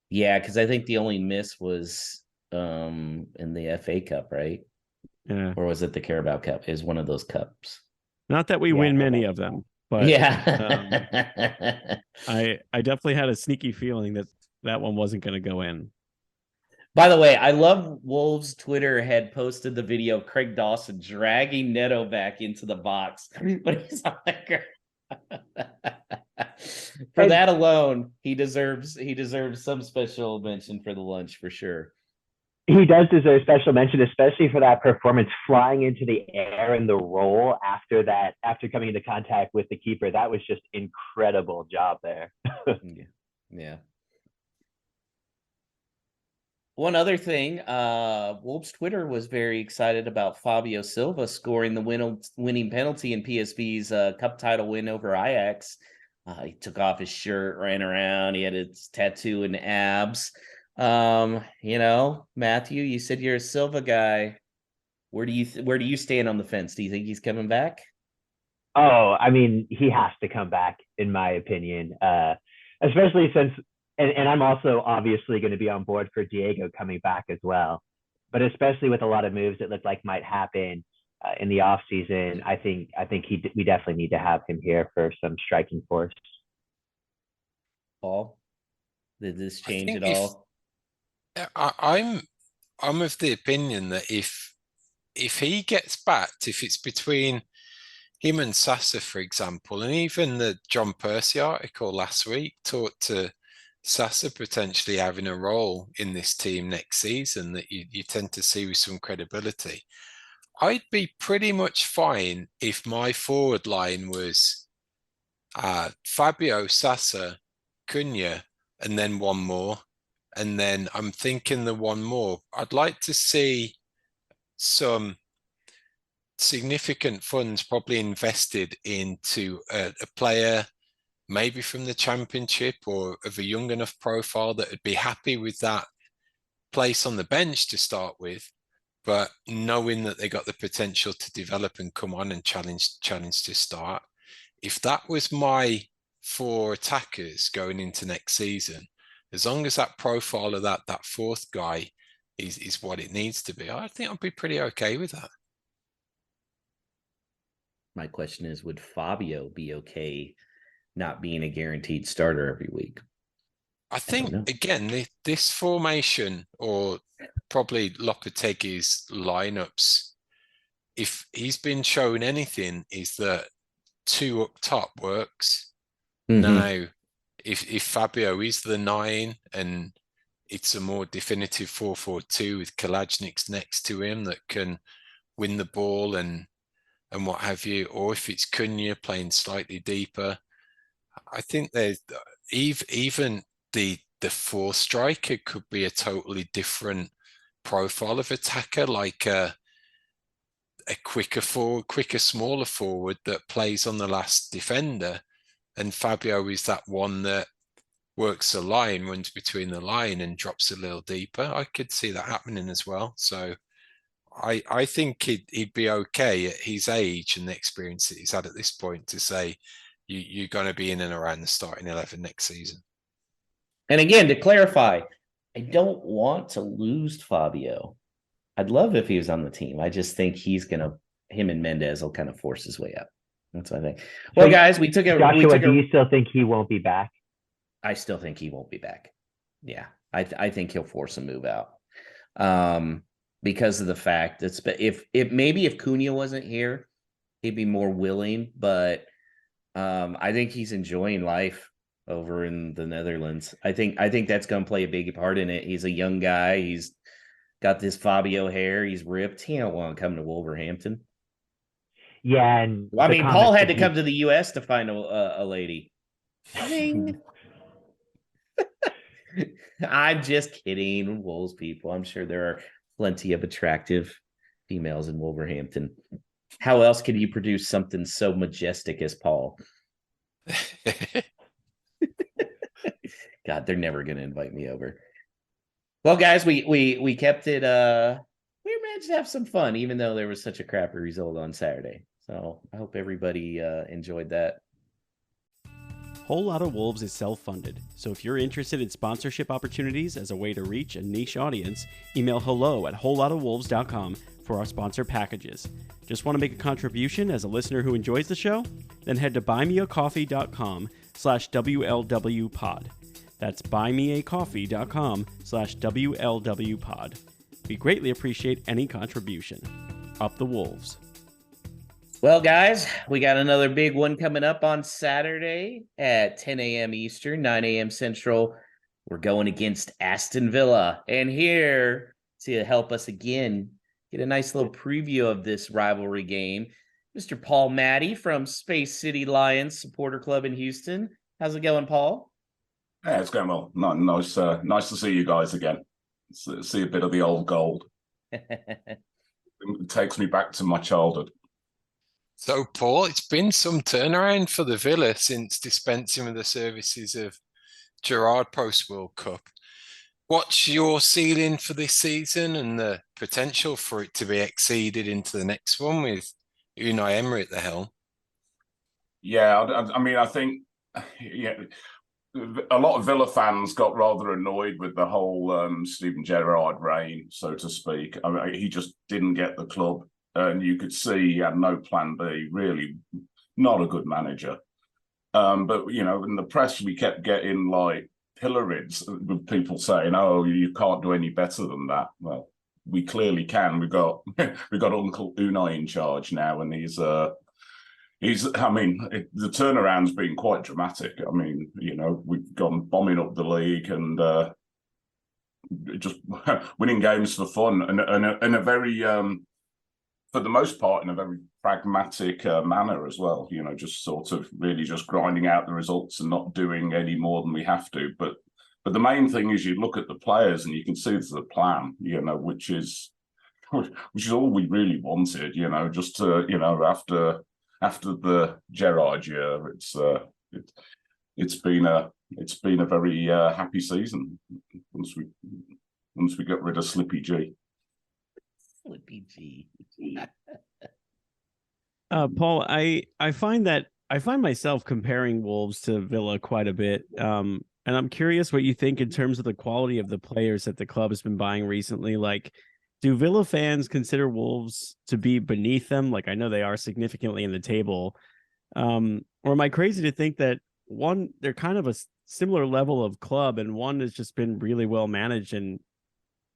Yeah, because I think the only miss was in the FA Cup, right? Yeah. Or was it the Carabao Cup? Is one of those cups. Not that we win many of them, but yeah. I definitely had a sneaky feeling that one wasn't going to go in. By the way, I love Wolves Twitter had posted the video of Craig Dawson dragging Neto back into the box, but he's on the ground. For that alone, he deserves some special mention for the lunch for sure. He does deserve special mention, especially for that performance flying into the air and the roll after coming into contact with the keeper. That was just incredible job there. Yeah. One other thing, Wolves Twitter was very excited about Fabio Silva scoring the winning penalty in PSV's cup title win over Ajax. He took off his shirt, ran around. He had his tattoo and abs. Matthew, you said you're a Silva guy. Where do you stand on the fence? Do you think he's coming back? Oh, I mean, he has to come back, in my opinion. Especially since, and I'm also obviously going to be on board for Diego coming back as well. But especially with a lot of moves that look like might happen in the off season, I think we definitely need to have him here for some striking force. Paul, did this change at all? I'm of the opinion that if he gets backed, if it's between him and Sasa, for example, and even the John Percy article last week talked to Sasa potentially having a role in this team next season that you tend to see with some credibility. I'd be pretty much fine if my forward line was Fabio, Sasa, Cunha, and then one more. And then I'm thinking the one more. I'd like to see some significant funds probably invested into a player maybe from the championship or of a young enough profile that would be happy with that place on the bench to start with, but knowing that they got the potential to develop and come on and challenge to start. If that was my 4 attackers going into next season, as long as that profile of that fourth guy is what it needs to be, I think I'd be pretty okay with that. My question is, would Fabio be okay not being a guaranteed starter every week. I think, know. again, this formation, or probably Lopetegui's lineups, if he's been shown anything, is that 2 up top works. Now, if Fabio is the 9 and it's a more definitive 4-4-2 with Kalajnik's next to him that can win the ball and what have you, or if it's Cunha playing slightly deeper, I think there's even the 4 striker could be a totally different profile of attacker, like a quicker forward, smaller forward that plays on the last defender, and Fabio is that one that works the line, runs between the line and drops a little deeper. I could see that happening as well. So I think he'd be okay at his age and the experience that he's had at this point to say you're going to be in and around the starting 11 next season. And again, to clarify, I don't want to lose Fabio. I'd love if he was on the team. I just think him and Mendez will kind of force his way up. That's what I think. Well, guys, Joshua, do you still think he won't be back? I still think he won't be back. Yeah, I think he'll force a move out. Because of the fact that if Cunha wasn't here, he'd be more willing. But I think he's enjoying life over in the Netherlands. I think that's going to play a big part in it. He's a young guy. He's got this Fabio hair. He's ripped. He don't want to come to Wolverhampton. Yeah, and I mean, Paul had to come to the U.S. to find a lady. I'm just kidding, Wolves people. I'm sure there are plenty of attractive females in Wolverhampton. How else can you produce something so majestic as Paul? God, they're never going to invite me over. Well, guys, we kept it. We managed to have some fun, even though there was such a crappy result on Saturday. So I hope everybody enjoyed that. Whole Lotta Wolves is self-funded, so if you're interested in sponsorship opportunities as a way to reach a niche audience, email hello@wholelottawolves.com for our sponsor packages. Just want to make a contribution as a listener who enjoys the show? Then head to buymeacoffee.com/WLWpod. That's buymeacoffee.com/WLWpod. We greatly appreciate any contribution. Up the Wolves. Well, guys, we got another big one coming up on Saturday at 10 a.m. Eastern, 9 a.m. Central. We're going against Aston Villa. And here to help us again get a nice little preview of this rivalry game, Mr. Paul Maddie from Space City Lions Supporter Club in Houston. How's it going, Paul? Yeah, it's going well. Nice to see you guys again. See a bit of the old gold. It takes me back to my childhood. So, Paul, it's been some turnaround for the Villa since dispensing with the services of Gerrard post-World Cup. What's your ceiling for this season and the potential for it to be exceeded into the next one with Unai Emery at the helm? Yeah, I mean, I think a lot of Villa fans got rather annoyed with the whole Steven Gerrard reign, so to speak. I mean, he just didn't get the club. And you could see he had no plan B, really not a good manager. But, in the press, we kept getting like pilloried with people saying, oh, you can't do any better than that. Well, we clearly can. We've got Uncle Unai in charge now, and he's the turnaround's been quite dramatic. I mean, we've gone bombing up the league and just winning games for fun and a very... for the most part, in a very pragmatic manner as well, just sort of really just grinding out the results and not doing any more than we have to. But the main thing is you look at the players and you can see there's a plan, which is all we really wanted, just to, after the Gerrard year, it's been a very happy season once we got rid of Slippy G. Slippy G. Paul, I find myself comparing Wolves to Villa quite a bit. And I'm curious what you think in terms of the quality of the players that the club has been buying recently. Like, do Villa fans consider Wolves to be beneath them? Like, I know they are significantly in the table. Or am I crazy to think that one, they're kind of a similar level of club, and one has just been really well managed and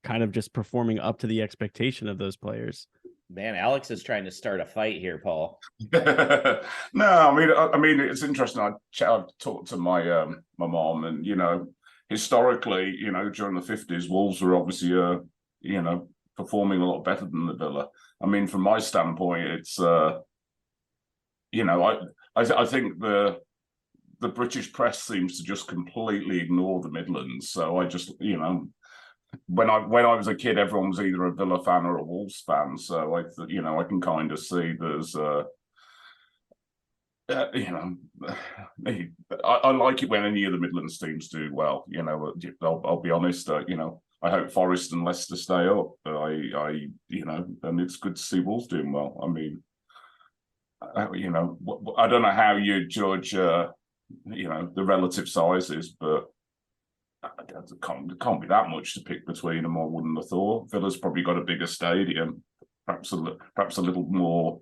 kind of just performing up to the expectation of those players. Man, Alex is trying to start a fight here, Paul. No, I mean, it's interesting. I've talked to my my mom, and historically, during the 50s, Wolves were obviously performing a lot better than the Villa. I mean, from my standpoint, it's I think the British press seems to just completely ignore the Midlands. So I just when I was a kid, everyone was either a Villa fan or a Wolves fan. So I can kind of see there's I like it when any of the Midlands teams do well. I'll be honest. I hope Forest and Leicester stay up. And it's good to see Wolves doing well. I mean, I don't know how you judge, the relative sizes, but it can't be that much to pick between them. I wouldn't have thought. Villa's probably got a bigger stadium, perhaps a little more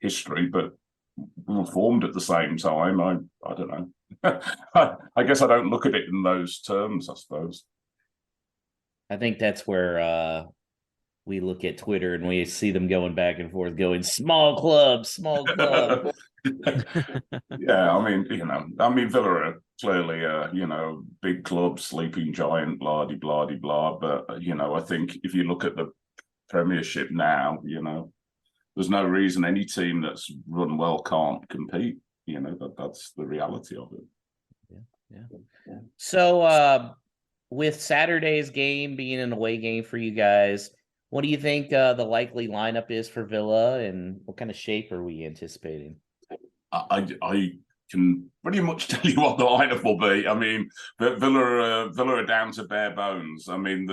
history, but we were formed at the same time. I don't know. I guess I don't look at it in those terms, I suppose. I think that's where we look at Twitter and we see them going back and forth, going small club, small club. Yeah, I mean, Villa are clearly big club, sleeping giant, blah de blah de blah. But I think if you look at the Premiership now, there's no reason any team that's run well can't compete. That's the reality of it. Yeah. So with Saturday's game being an away game for you guys, what do you think the likely lineup is for Villa, and what kind of shape are we anticipating? I can pretty much tell you what the lineup will be. I mean, Villa are down to bare bones. I mean,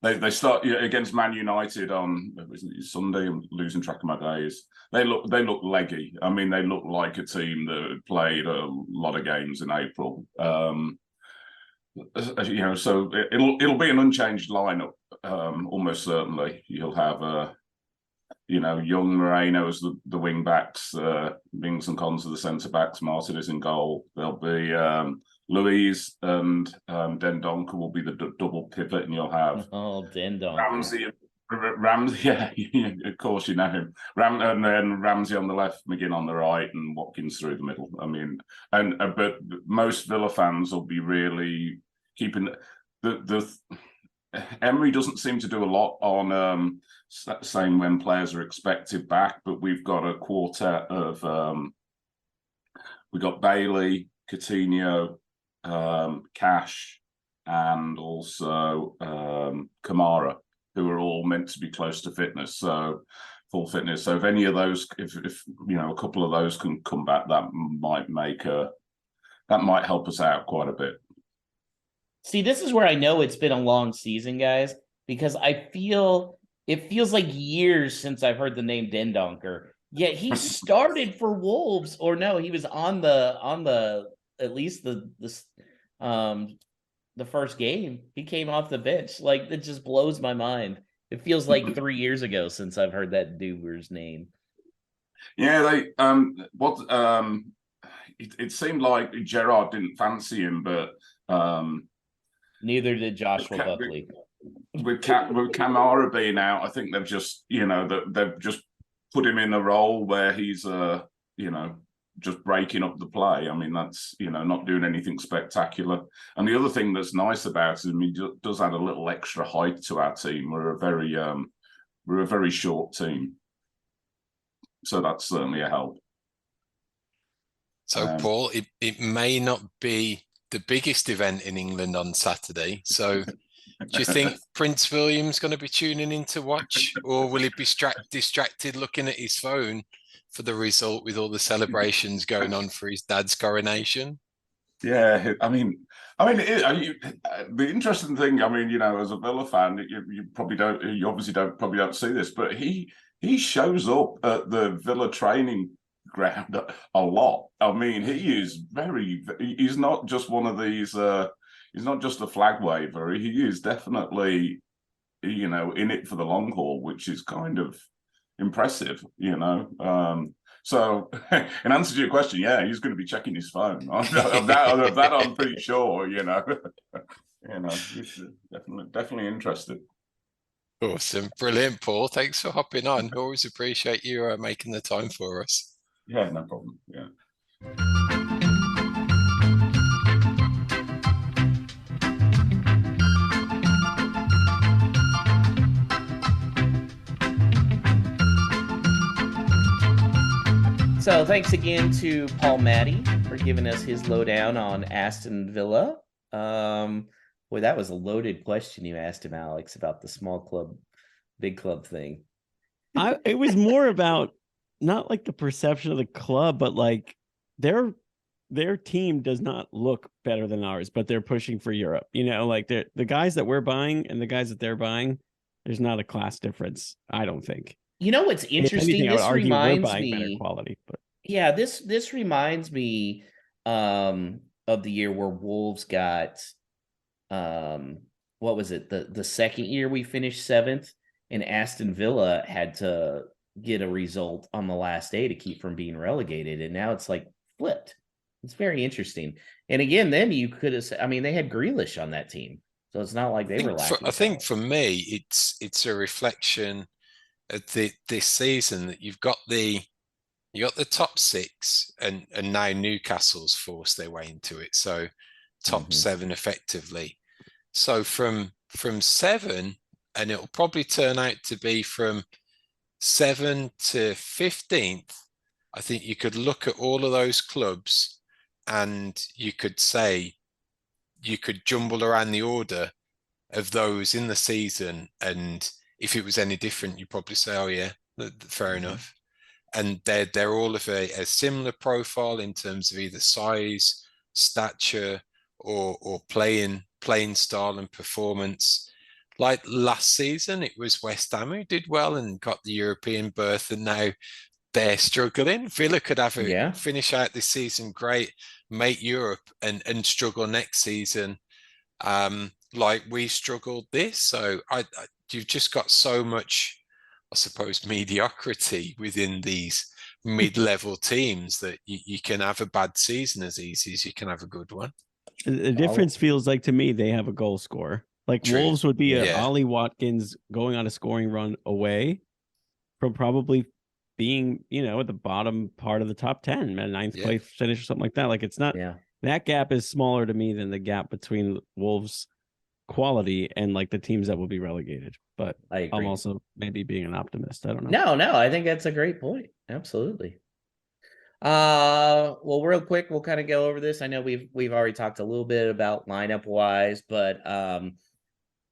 they start against Man United on Sunday. I'm losing track of my days. They look leggy. I mean, they look like a team that played a lot of games in April. So it'll be an unchanged lineup. Almost certainly, you'll have young Moreno as the wing backs, Mings and Cons are the centre backs, Martin is in goal. There'll be Louise and Dendoncker will be the double pivot, and you'll have Dendoncker. Ramsey, yeah, of course you know him. And then Ramsey on the left, McGinn on the right, and Watkins through the middle. I mean, but most Villa fans will be really keeping the Emery doesn't seem to do a lot on saying when players are expected back, but we've got a quartet of we've got Bailey, Coutinho, Cash, and also Kamara, who are all meant to be close to fitness, so full fitness. So if any of those, if a couple of those can come back, that might help us out quite a bit. See, this is where I know it's been a long season, guys, because it feels like years since I've heard the name Dendoncker. Yet he started for Wolves, or no, he was on the at least the first game. He came off the bench. Like, it just blows my mind. It feels like 3 years ago since I've heard that dude's name. Yeah, it seemed like Gerrard didn't fancy him, but neither did Joshua Buckley. With Kamara being out, I think they've just they've just put him in a role where he's just breaking up the play. I mean, that's not doing anything spectacular. And the other thing that's nice about him, he does add a little extra height to our team. We're a very short team, so that's certainly a help. So Paul, it may not be the biggest event in England on Saturday. So do you think Prince William's going to be tuning in to watch, or will he be distracted looking at his phone for the result with all the celebrations going on for his dad's coronation? Yeah, I mean, the interesting thing, as a Villa fan, you obviously don't see this, but he shows up at the Villa training ground a lot. I mean, he's not just one of these, he's not just a flag waver. He is definitely, in it for the long haul, which is kind of impressive, So, in answer to your question, yeah, he's going to be checking his phone. Of that I'm pretty sure. He's definitely interested. Awesome. Brilliant, Paul. Thanks for hopping on. Always appreciate you making the time for us. Yeah, no problem. Yeah. So thanks again to Paul Matty for giving us his lowdown on Aston Villa. Boy, that was a loaded question you asked him, Alex, about the small club, big club thing. It was more about not like the perception of the club, but like their team does not look better than ours, but they're pushing for Europe. Like the guys that we're buying and the guys that they're buying, there's not a class difference, I don't think. What's interesting? Anything, I would this argue reminds we're buying me better quality, but yeah, this reminds me of the year where Wolves got what was it? The second year we finished 7th, and Aston Villa had to get a result on the last day to keep from being relegated, and now it's like flipped. It's very interesting. And again, then you could have said, I mean, they had Grealish on that team, so it's not like they were lacking. I think for me, it's a reflection of this season that you got the top 6, and now Newcastle's forced their way into it. So top 7 effectively. So from 7, and it'll probably turn out to be from 7 to 15th. I think you could look at all of those clubs and you could say, you could jumble around the order of those in the season. And if it was any different, you'd probably say, oh yeah, fair enough. And they're all of a similar profile in terms of either size, stature, or playing style and performance. Like last season, it was West Ham who did well and got the European berth, and now they're struggling. Villa could have finish out this season great, make Europe, and struggle next season, like we struggled this. So you've just got so much, I suppose, mediocrity within these mid-level teams that you can have a bad season as easy as you can have a good one. The difference feels like to me they have a goal scorer. Like True. Wolves would be a Ollie Watkins going on a scoring run away from probably being, at the bottom part of the top 10, a 9th place finish or something like that. Like it's not that gap is smaller to me than the gap between Wolves quality and like the teams that will be relegated. But I'm also maybe being an optimist. I don't know. No, I think that's a great point. Absolutely. Well, real quick, we'll kind of go over this. I know we've already talked a little bit about lineup wise, but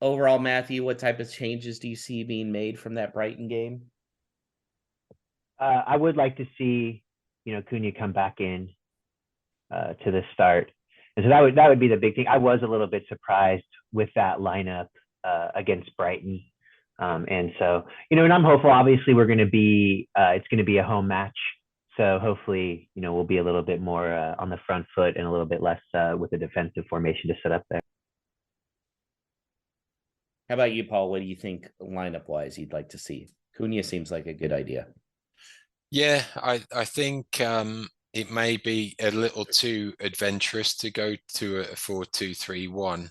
overall, Matthew, what type of changes do you see being made from that Brighton game? I would like to see, Cunha come back in to the start. And so that would be the big thing. I was a little bit surprised with that lineup against Brighton. And so, and I'm hopeful, obviously it's going to be a home match. So hopefully, we'll be a little bit more on the front foot and a little bit less with a defensive formation to set up there. How about you, Paul? What do you think lineup wise you'd like to see? Cunha seems like a good idea. Yeah, I think it may be a little too adventurous to go to a 4-2-3-1.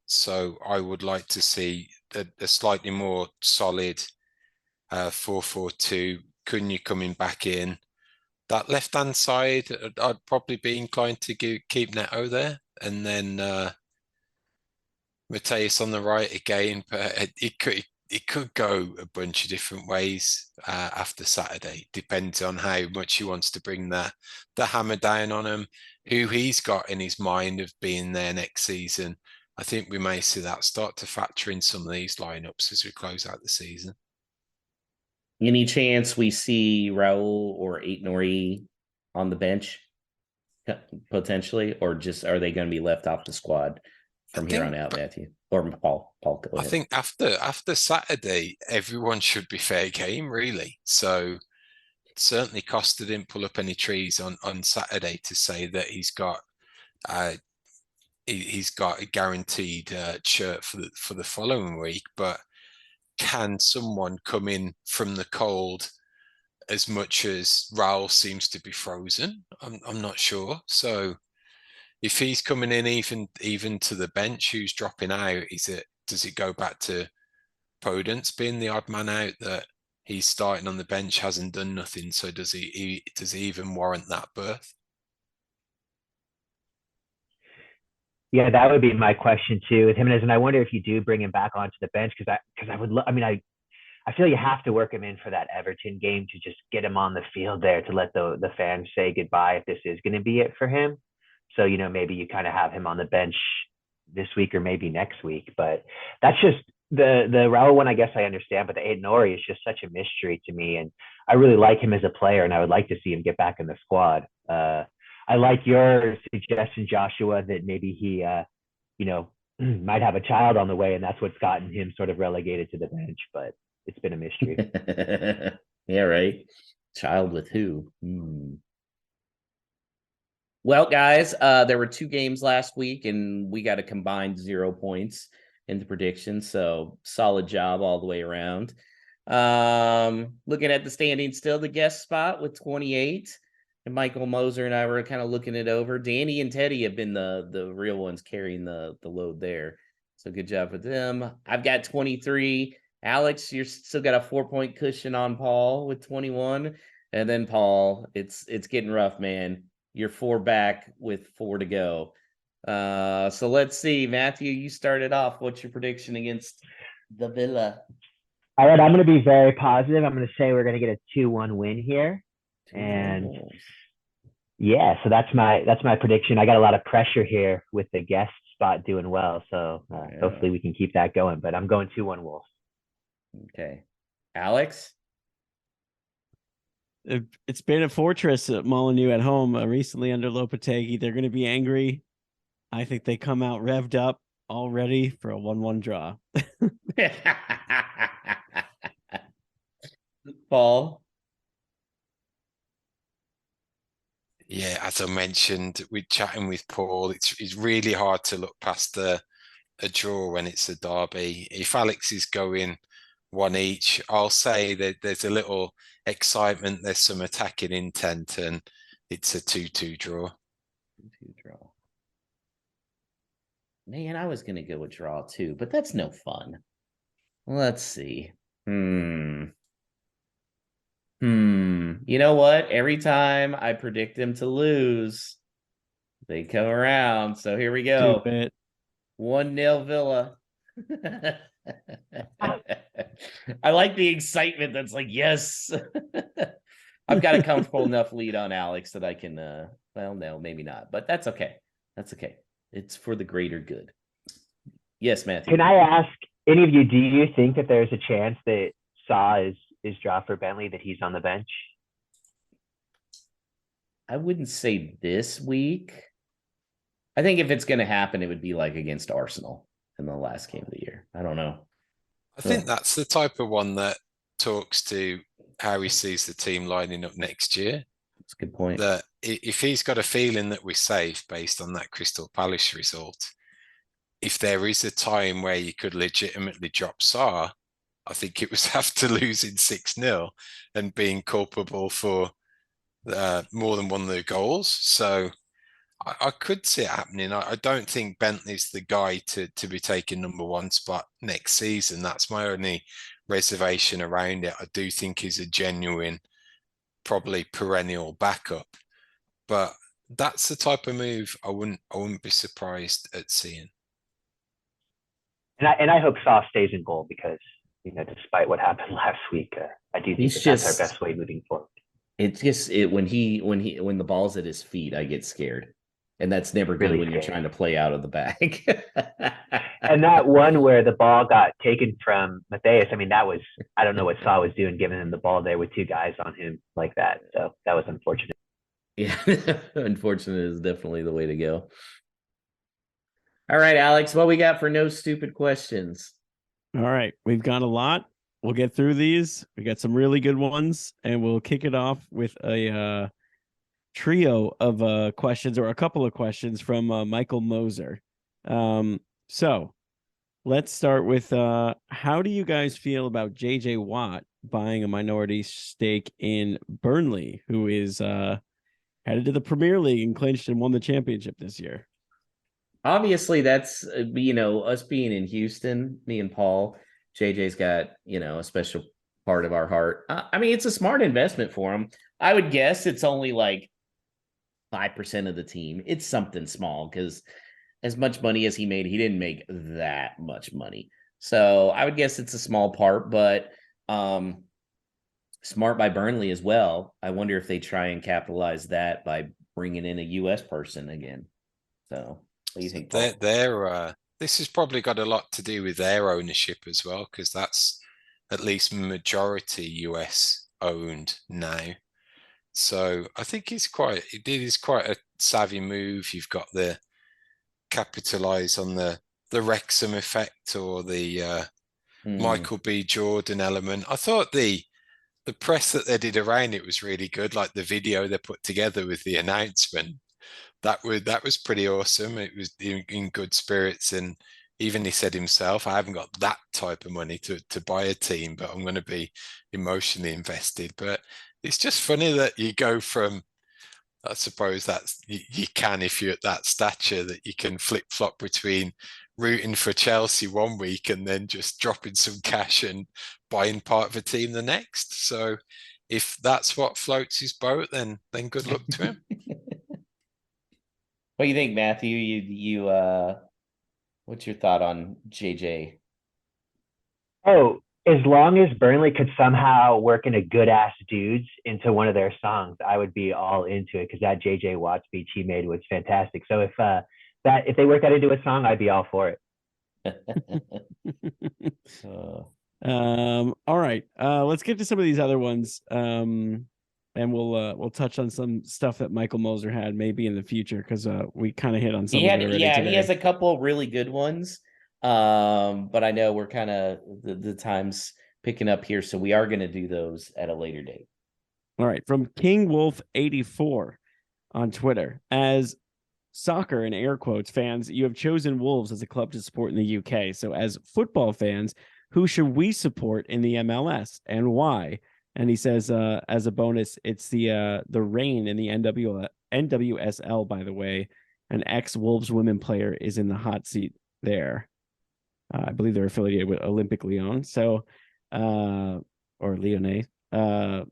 So I would like to see a slightly more solid 4-4-2, Cunha coming back in. That left-hand side, I'd probably be inclined to keep Neto there, and then Mateus on the right again. But it could go a bunch of different ways after Saturday. Depends on how much he wants to bring the hammer down on him, who he's got in his mind of being there next season. I think we may see that start to factor in some of these lineups as we close out the season. Any chance we see Raul or Aït-Nouri on the bench potentially, or just are they going to be left off the squad from here on out, Matthew? Or Paul, go ahead. I think after Saturday, everyone should be fair game, really. So certainly Costa didn't pull up any trees on Saturday to say that he's got a guaranteed shirt for the following week. But can someone come in from the cold as much as Raul seems to be frozen. I'm not sure. So if he's coming in even to the bench, who's dropping out? Does it go back to Podence being the odd man out, that he's starting on the bench, hasn't done nothing? So does he even warrant that berth? Yeah, that would be my question too with Jimenez, and I wonder if you do bring him back onto the bench because I would I feel you have to work him in for that Everton game to just get him on the field there to let the fans say goodbye if this is going to be it for him. So maybe you kind of have him on the bench this week or maybe next week, but that's just the Raul one. I guess I understand, but the Adenori is just such a mystery to me, and I really like him as a player, and I would like to see him get back in the squad. I like your suggestion, Joshua, that maybe he, might have a child on the way, and that's what's gotten him sort of relegated to the bench. But it's been a mystery. Yeah, right. Child with who? Well, guys, there were 2 games last week, and we got a combined 0 points in the prediction. So solid job all the way around. Looking at the standings still, the guest spot with 28. And Michael Moser and I were kind of looking it over. Danny and Teddy have been the real ones carrying the load there. So good job with them. I've got 23. Alex, you're still got a 4-point cushion on Paul with 21. And then Paul, it's getting rough, man. You're 4 back with 4 to go. So let's see. Matthew, you started off. What's your prediction against the Villa? All right, I'm going to be very positive. I'm going to say we're going to get a 2-1 win here. And yeah, so that's my prediction. I got a lot of pressure here with the guest spot doing well, so hopefully we can keep that going. But I'm going 2-1 Wolves. Okay, Alex. It's been a fortress at Molineux at home recently under Lopetegui. They're going to be angry. I think they come out revved up, all ready for a 1-1 draw. Paul. Yeah, as I mentioned, we're chatting with Paul. It's really hard to look past a draw when it's a derby. If Alex is going 1 each, I'll say that there's a little excitement. There's some attacking intent, and it's a 2-2 draw. 2-2 draw. Man, I was gonna go with draw too, but that's no fun. Let's see. You know what? Every time I predict them to lose, they come around. So here we go. 1-0 Villa. I like the excitement that's like, yes. I've got a comfortable enough lead on Alex that I can well, no, maybe not, but that's okay. That's okay. It's for the greater good. Yes, Matthew. Can I ask any of you, do you think that there's a chance that Saw is dropped for Bentley, that he's on the bench? I wouldn't say this week. I think if it's going to happen, it would be like against Arsenal in the last game of the year. I don't know. I think that's the type of one that talks to how he sees the team lining up next year. That's a good point. That if he's got a feeling that we're safe based on that Crystal Palace result, if there is a time where you could legitimately drop Sarr, I think it was after losing 6-0 and being culpable for more than one of the goals. So I could see it happening. I don't think Bentley's the guy to be taking number 1 spot next season. That's my only reservation around it. I do think he's a genuine, probably perennial backup. But that's the type of move I wouldn't be surprised at seeing. And I hope Saw stays in goal because, despite what happened last week, I do think that's our best way moving forward. It's just when the ball's at his feet, I get scared. And that's never good when you're trying to play out of the bag. And that one where the ball got taken from Matthias, that was, I don't know what Saw was doing, giving him the ball there with 2 guys on him like that. So that was unfortunate. Yeah, unfortunate is definitely the way to go. All right, Alex, what we got for no stupid questions? All right, we've got a lot. We'll get through these. We got some really good ones, and we'll kick it off with a trio of questions, or a couple of questions from Michael Moser. So let's start with how do you guys feel about JJ Watt buying a minority stake in Burnley, who is headed to the Premier League and clinched and won the championship this year. Obviously, that's us being in Houston, me and Paul. JJ's got a special part of our heart. I mean, it's a smart investment for him. I would guess it's only like 5% of the team. It's something small because as much money as he made, he didn't make that much money. So I would guess it's a small part, but smart by Burnley as well. I wonder if they try and capitalize that by bringing in a U.S. person again. So what do you think, Paul? This has probably got a lot to do with their ownership as well, because that's at least majority US owned now. So I think it is quite a savvy move. You've got the capitalize on the Wrexham effect or the Michael B. Jordan element. I thought the press that they did around it was really good, like the video they put together with the announcement. That was pretty awesome. It was in good spirits, and even he said himself, I haven't got that type of money to buy a team, but I'm going to be emotionally invested. But it's just funny that you go from, I suppose that's you can, if you're at that stature, that you can flip-flop between rooting for Chelsea one week and then just dropping some cash and buying part of a team the next. So if that's what floats his boat, then good luck to him. What do you think, Matthew? You what's your thought on JJ? Oh, as long as Burnley could somehow work in a good ass dudes into one of their songs, I would be all into it, because that JJ Watt speech he made was fantastic. So if they work that into a song, I'd be all for it. All right. Let's get to some of these other ones. And we'll touch on some stuff that Michael Moser had maybe in the future, because we kind of hit on some of it already today. He has a couple really good ones. But I know we're kind of the time's picking up here, so we are going to do those at a later date. All right, from King Wolf 84 on Twitter. As soccer, in air quotes, fans, you have chosen Wolves as a club to support in the UK. So as football fans, who should we support in the MLS and why? And he says, as a bonus, it's the Reign in the NWSL, by the way. An ex-Wolves women player is in the hot seat there. I believe they're affiliated with Olympic Lyon. So, or Lyonnais. I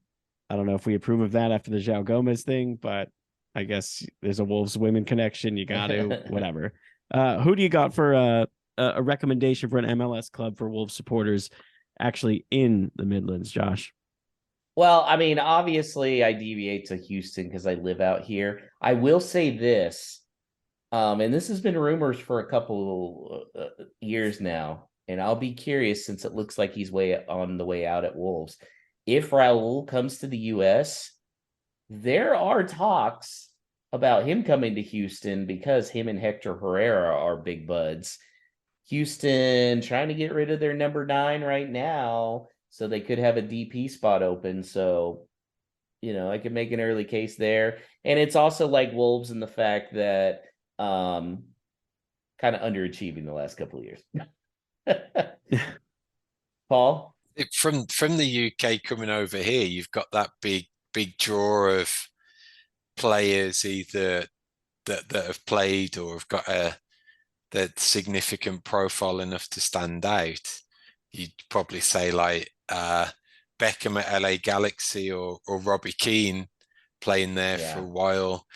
don't know if we approve of that after the João Gomez thing, but I guess there's a Wolves women connection. You got to, whatever. Who do you got for a recommendation for an MLS club for Wolves supporters actually in the Midlands, Josh? Well, I mean, obviously I deviate to Houston because I live out here. I will say this, and this has been rumors for a couple years now, and I'll be curious since it looks like he's on the way out at Wolves. If Raul comes to the U.S., there are talks about him coming to Houston because him and Hector Herrera are big buds. Houston trying to get rid of their number 9 right now, so they could have a DP spot open. So, I could make an early case there. And it's also like Wolves in the fact that kind of underachieving the last couple of years. Paul? From the UK coming over here, you've got that big draw of players either that have played or have got that significant profile enough to stand out. You'd probably say like Beckham at LA Galaxy or Robbie Keane playing there for a while.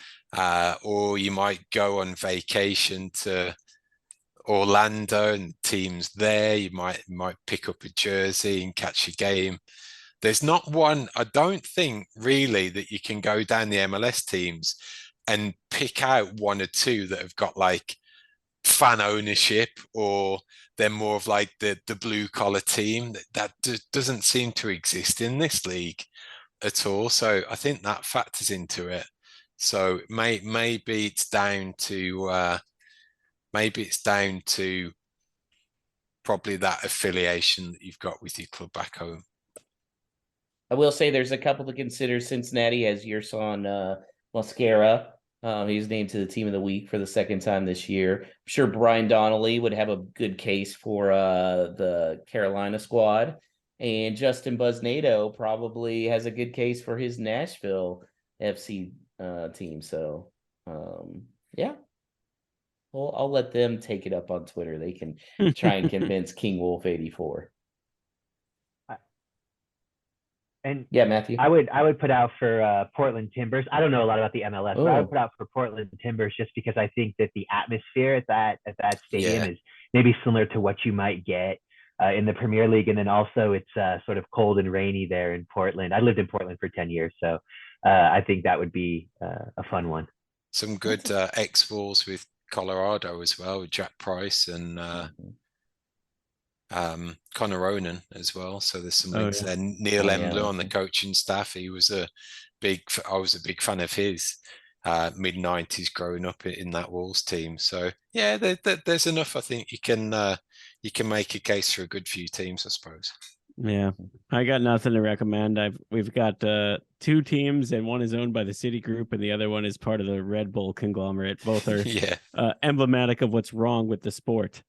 Or you might go on vacation to Orlando and teams there. You might pick up a jersey and catch a game. There's not one, I don't think really, that you can go down the MLS teams and pick out one or two that have got like fan ownership, or they're more of like the blue collar team. That doesn't seem to exist in this league at all. So I think that factors into it. So maybe it's down to probably that affiliation that you've got with your club back home. I will say there's a couple to consider. Cincinnati has Yerson Mosquera. He's named to the team of the week for the second time this year. I'm sure Brian Donnelly would have a good case for the Carolina squad. And Justin Buznado probably has a good case for his Nashville FC team. So, yeah. Well, I'll let them take it up on Twitter. They can try and convince King Wolf 84. And yeah, Matthew. I would put out for Portland Timbers. I don't know a lot about the MLS, but I would put out for Portland Timbers just because I think that the atmosphere at that stadium is maybe similar to what you might get in the Premier League, and then also it's sort of cold and rainy there in Portland. I lived in Portland for 10 years, so I think that would be a fun one. Some good ex-Wolves with Colorado as well, with Jack Price and Connor Ronan as well. So there's some links there. Neil Embler on the coaching staff. I was a big fan of his mid-90s growing up in that Wolves team. So yeah, there's enough. I think you can make a case for a good few teams, I suppose. Yeah, I got nothing to recommend. We've got 2 teams, and one is owned by the City Group, and the other one is part of the Red Bull conglomerate. Both are emblematic of what's wrong with the sport.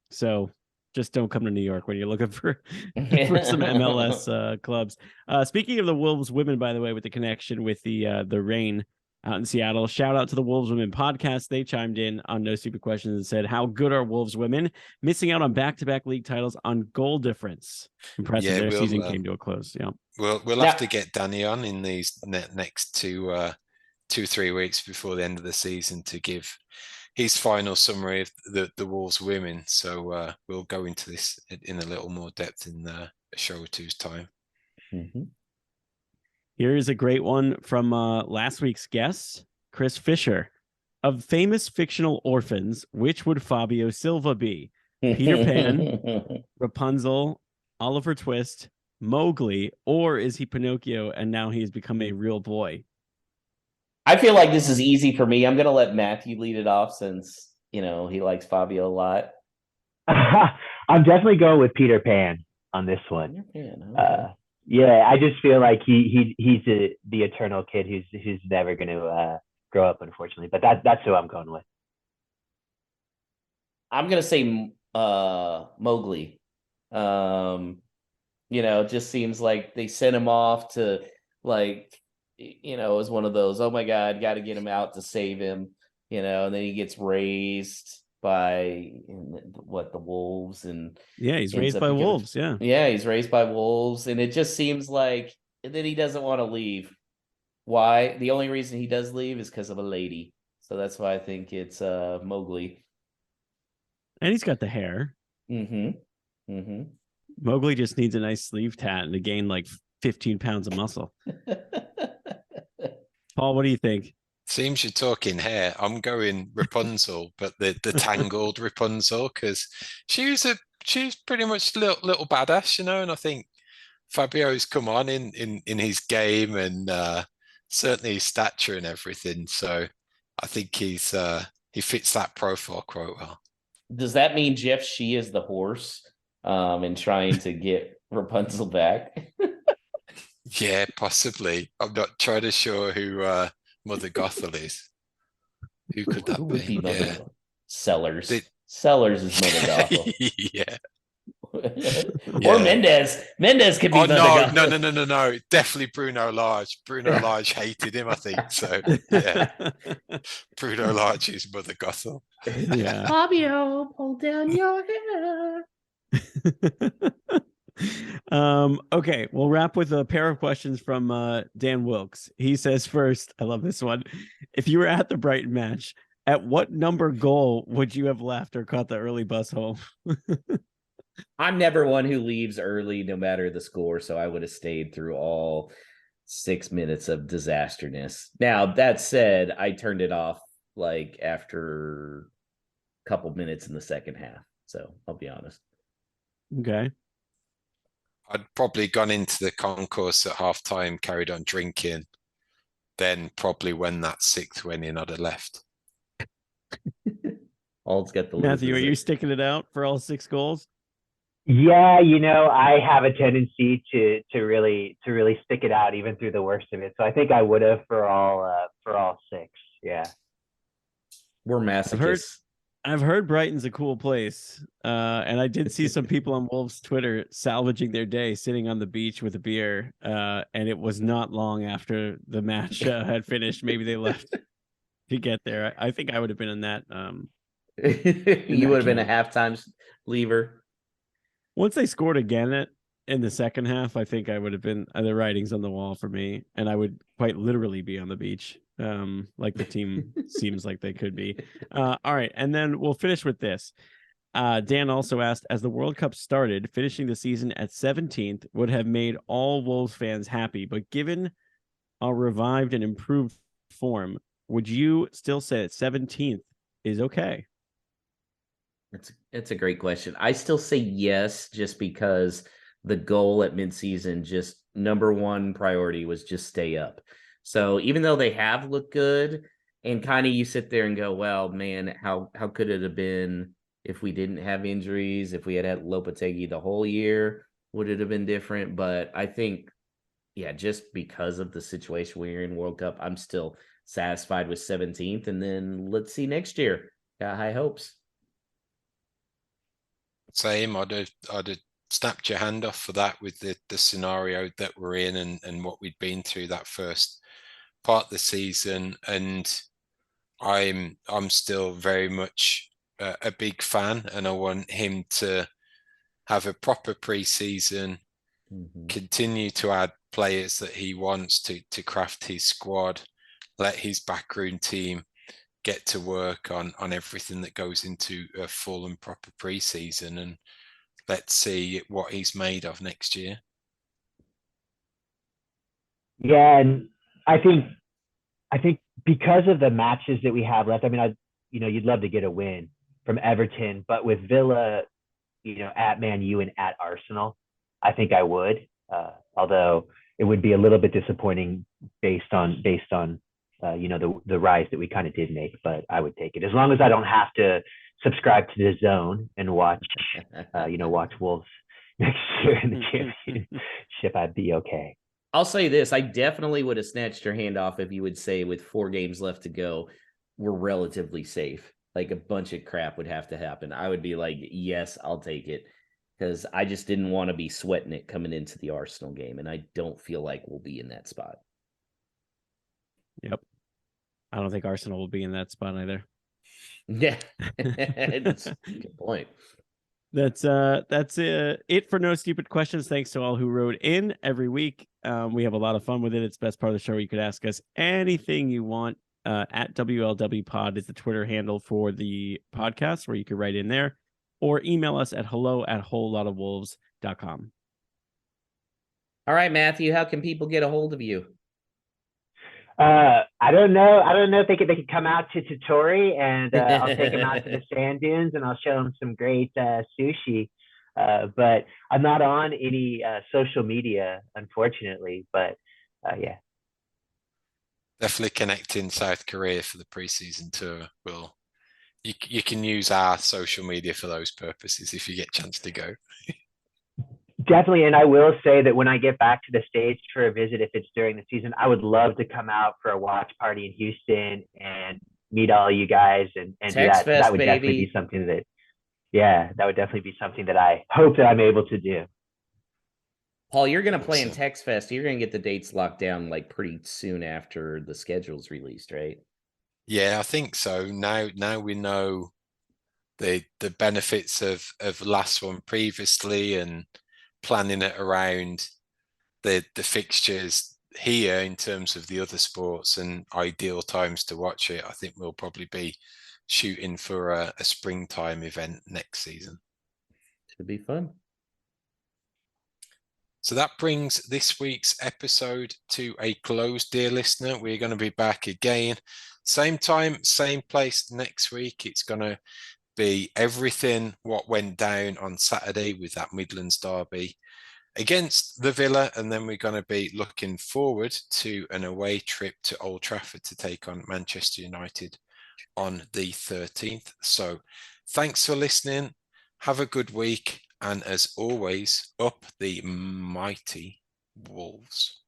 So just don't come to New York when you're looking for some MLS clubs. Speaking of the Wolves women, by the way, with the connection with the rain out in Seattle, shout out to the Wolves Women podcast. They chimed in on No Stupid Questions and said, how good are Wolves women? Missing out on back-to-back league titles on goal difference. Impressive. Their season came to a close. Yeah. We'll have to get Danny on in these next 2-3 weeks before the end of the season to give his final summary of the Wolves women. So we'll go into this in a little more depth in a show or two's time. Mm-hmm. Here is a great one from last week's guest, Chris Fisher. Of famous fictional orphans, which would Fabio Silva be? Peter Pan, Rapunzel, Oliver Twist, Mowgli, or is he Pinocchio and now he's become a real boy? I feel like this is easy for me. I'm going to let Matthew lead it off since, he likes Fabio a lot. I'm definitely going with Peter Pan on this one. Peter Pan, okay. Yeah, I just feel like he's the eternal kid who's never going to grow up, unfortunately. But that's who I'm going with. I'm going to say Mowgli. It just seems like they sent him off to it was one of those, oh my God, got to get him out to save him, and then he gets raised by the wolves, and he's raised by wolves. He's raised by wolves, and it just seems like that he doesn't want to leave. Why? The only reason he does leave is because of a lady, so that's why I think it's Mowgli. And he's got the hair. Mowgli just needs a nice sleeve tat to gain 15 pounds of muscle. Paul, what do you think? Seems you're talking hair. I'm going Rapunzel, but the tangled Rapunzel, because she's pretty much little badass, and I think Fabio's come on in his game and certainly his stature and everything. So I think he fits that profile quite well. Does that mean Jeff Shee is the horse and trying to get Rapunzel back? Yeah, possibly. I'm not trying to sure who Mother Gothel is. Who could that be? Yeah. Sellers. Sellers is Mother Gothel. Yeah. Or Mendez. Mendez could be Mother Gothel. No. Definitely Bruno Lage. Bruno Lage hated him, I think. So, yeah. Bruno Lage is Mother Gothel. Yeah. Fabio, pull down your hair. Okay, we'll wrap with a pair of questions from Dan Wilkes. He says first, I love this one. If you were at the Brighton match, at what number goal would you have left or caught the early bus home? I'm never one who leaves early, no matter the score, so I would have stayed through all 6 minutes of disasterness. Now, that said, I turned it off after a couple minutes in the second half, so I'll be honest. Okay. I'd probably gone into the concourse at halftime, carried on drinking, then probably when that 6th went in, I'd have left. All's got the Matthew, are you sticking it out for all 6 goals? Yeah, I have a tendency to really stick it out even through the worst of it. So I think I would have for all 6. Yeah. We're masochists. I've heard Brighton's a cool place. And I did see some people on Wolves Twitter salvaging their day sitting on the beach with a beer. And it was not long after the match had finished. Maybe they left to get there. I think I would have been in that. You would have been a halftime leaver. Once they scored again in the second half, I think I would have been the writings on the wall for me, and I would quite literally be on the beach, like the team seems like they could be. All right, and then we'll finish with this. Dan also asked, as the World Cup started, finishing the season at 17th would have made all Wolves fans happy, but given our revived and improved form, would you still say that 17th is okay? It's a great question. I still say yes, just because the goal at midseason, just number one priority was just stay up. So even though they have looked good, and kind of you sit there and go, well, man, how could it have been if we didn't have injuries, if we had Lopetegui the whole year, would it have been different? But I think, yeah, just because of the situation we're in World Cup, I'm still satisfied with 17th. And then let's see next year. Got high hopes. Same. I'd have snapped your hand off for that with the scenario that we're in and what we'd been through that first part of the season. And I'm still very much a big fan, and I want him to have a proper pre-season, continue to add players that he wants to craft his squad, let his backroom team get to work on everything that goes into a full and proper pre-season, and let's see what he's made of next year. Yeah, and I think because of the matches that we have left, I mean, you'd love to get a win from Everton, but with Villa, at Man U and at Arsenal, I think I would. Although it would be a little bit disappointing based on the rise that we kind of did make, but I would take it as long as I don't have to subscribe to the Zone and watch Wolves next year in the championship. I'd be okay. I'll say this: I definitely would have snatched your hand off if you would say, with 4 games left to go, we're relatively safe. Like, a bunch of crap would have to happen. I would be like, yes, I'll take it, because I just didn't want to be sweating it coming into the Arsenal game, and I don't feel like we'll be in that spot. Yep. I don't think Arsenal will be in that spot either. Yeah. That's a good point. That's it for No Stupid Questions. Thanks to all who wrote in every week. We have a lot of fun with it. It's the best part of the show. You could ask us anything you want. At WLW Pod is the Twitter handle for the podcast, where you could write in there, or email us at hello@wholelotofwolves.com. All right, Matthew, how can people get a hold of you? I don't know if they could come out to Totori, and I'll take them out to the sand dunes, and I'll show them some great sushi. But I'm not on any social media, unfortunately. But yeah. Definitely connect in South Korea for the preseason tour. You can use our social media for those purposes if you get a chance to go. Definitely, and I will say that when I get back to the States for a visit, if it's during the season, I would love to come out for a watch party in Houston and meet all you guys and do that. That would definitely be something that, that would definitely be something that I hope that I'm able to do. Paul, you're going to play in Tex Fest. You're going to get the dates locked down like pretty soon after the schedule's released, right? Yeah, I think so. Now we know the benefits of last one previously, and planning it around the fixtures here in terms of the other sports and ideal times to watch it. I think we'll probably be shooting for a springtime event next season. Should be fun. So that brings this week's episode to a close, dear listener. We're going to be back again, same time, same place next week. It's going to be everything what went down on Saturday with that Midlands derby against the Villa, and then we're going to be looking forward to an away trip to Old Trafford to take on Manchester United on the 13th. So thanks for listening. Have a good week. And as always, up the mighty Wolves.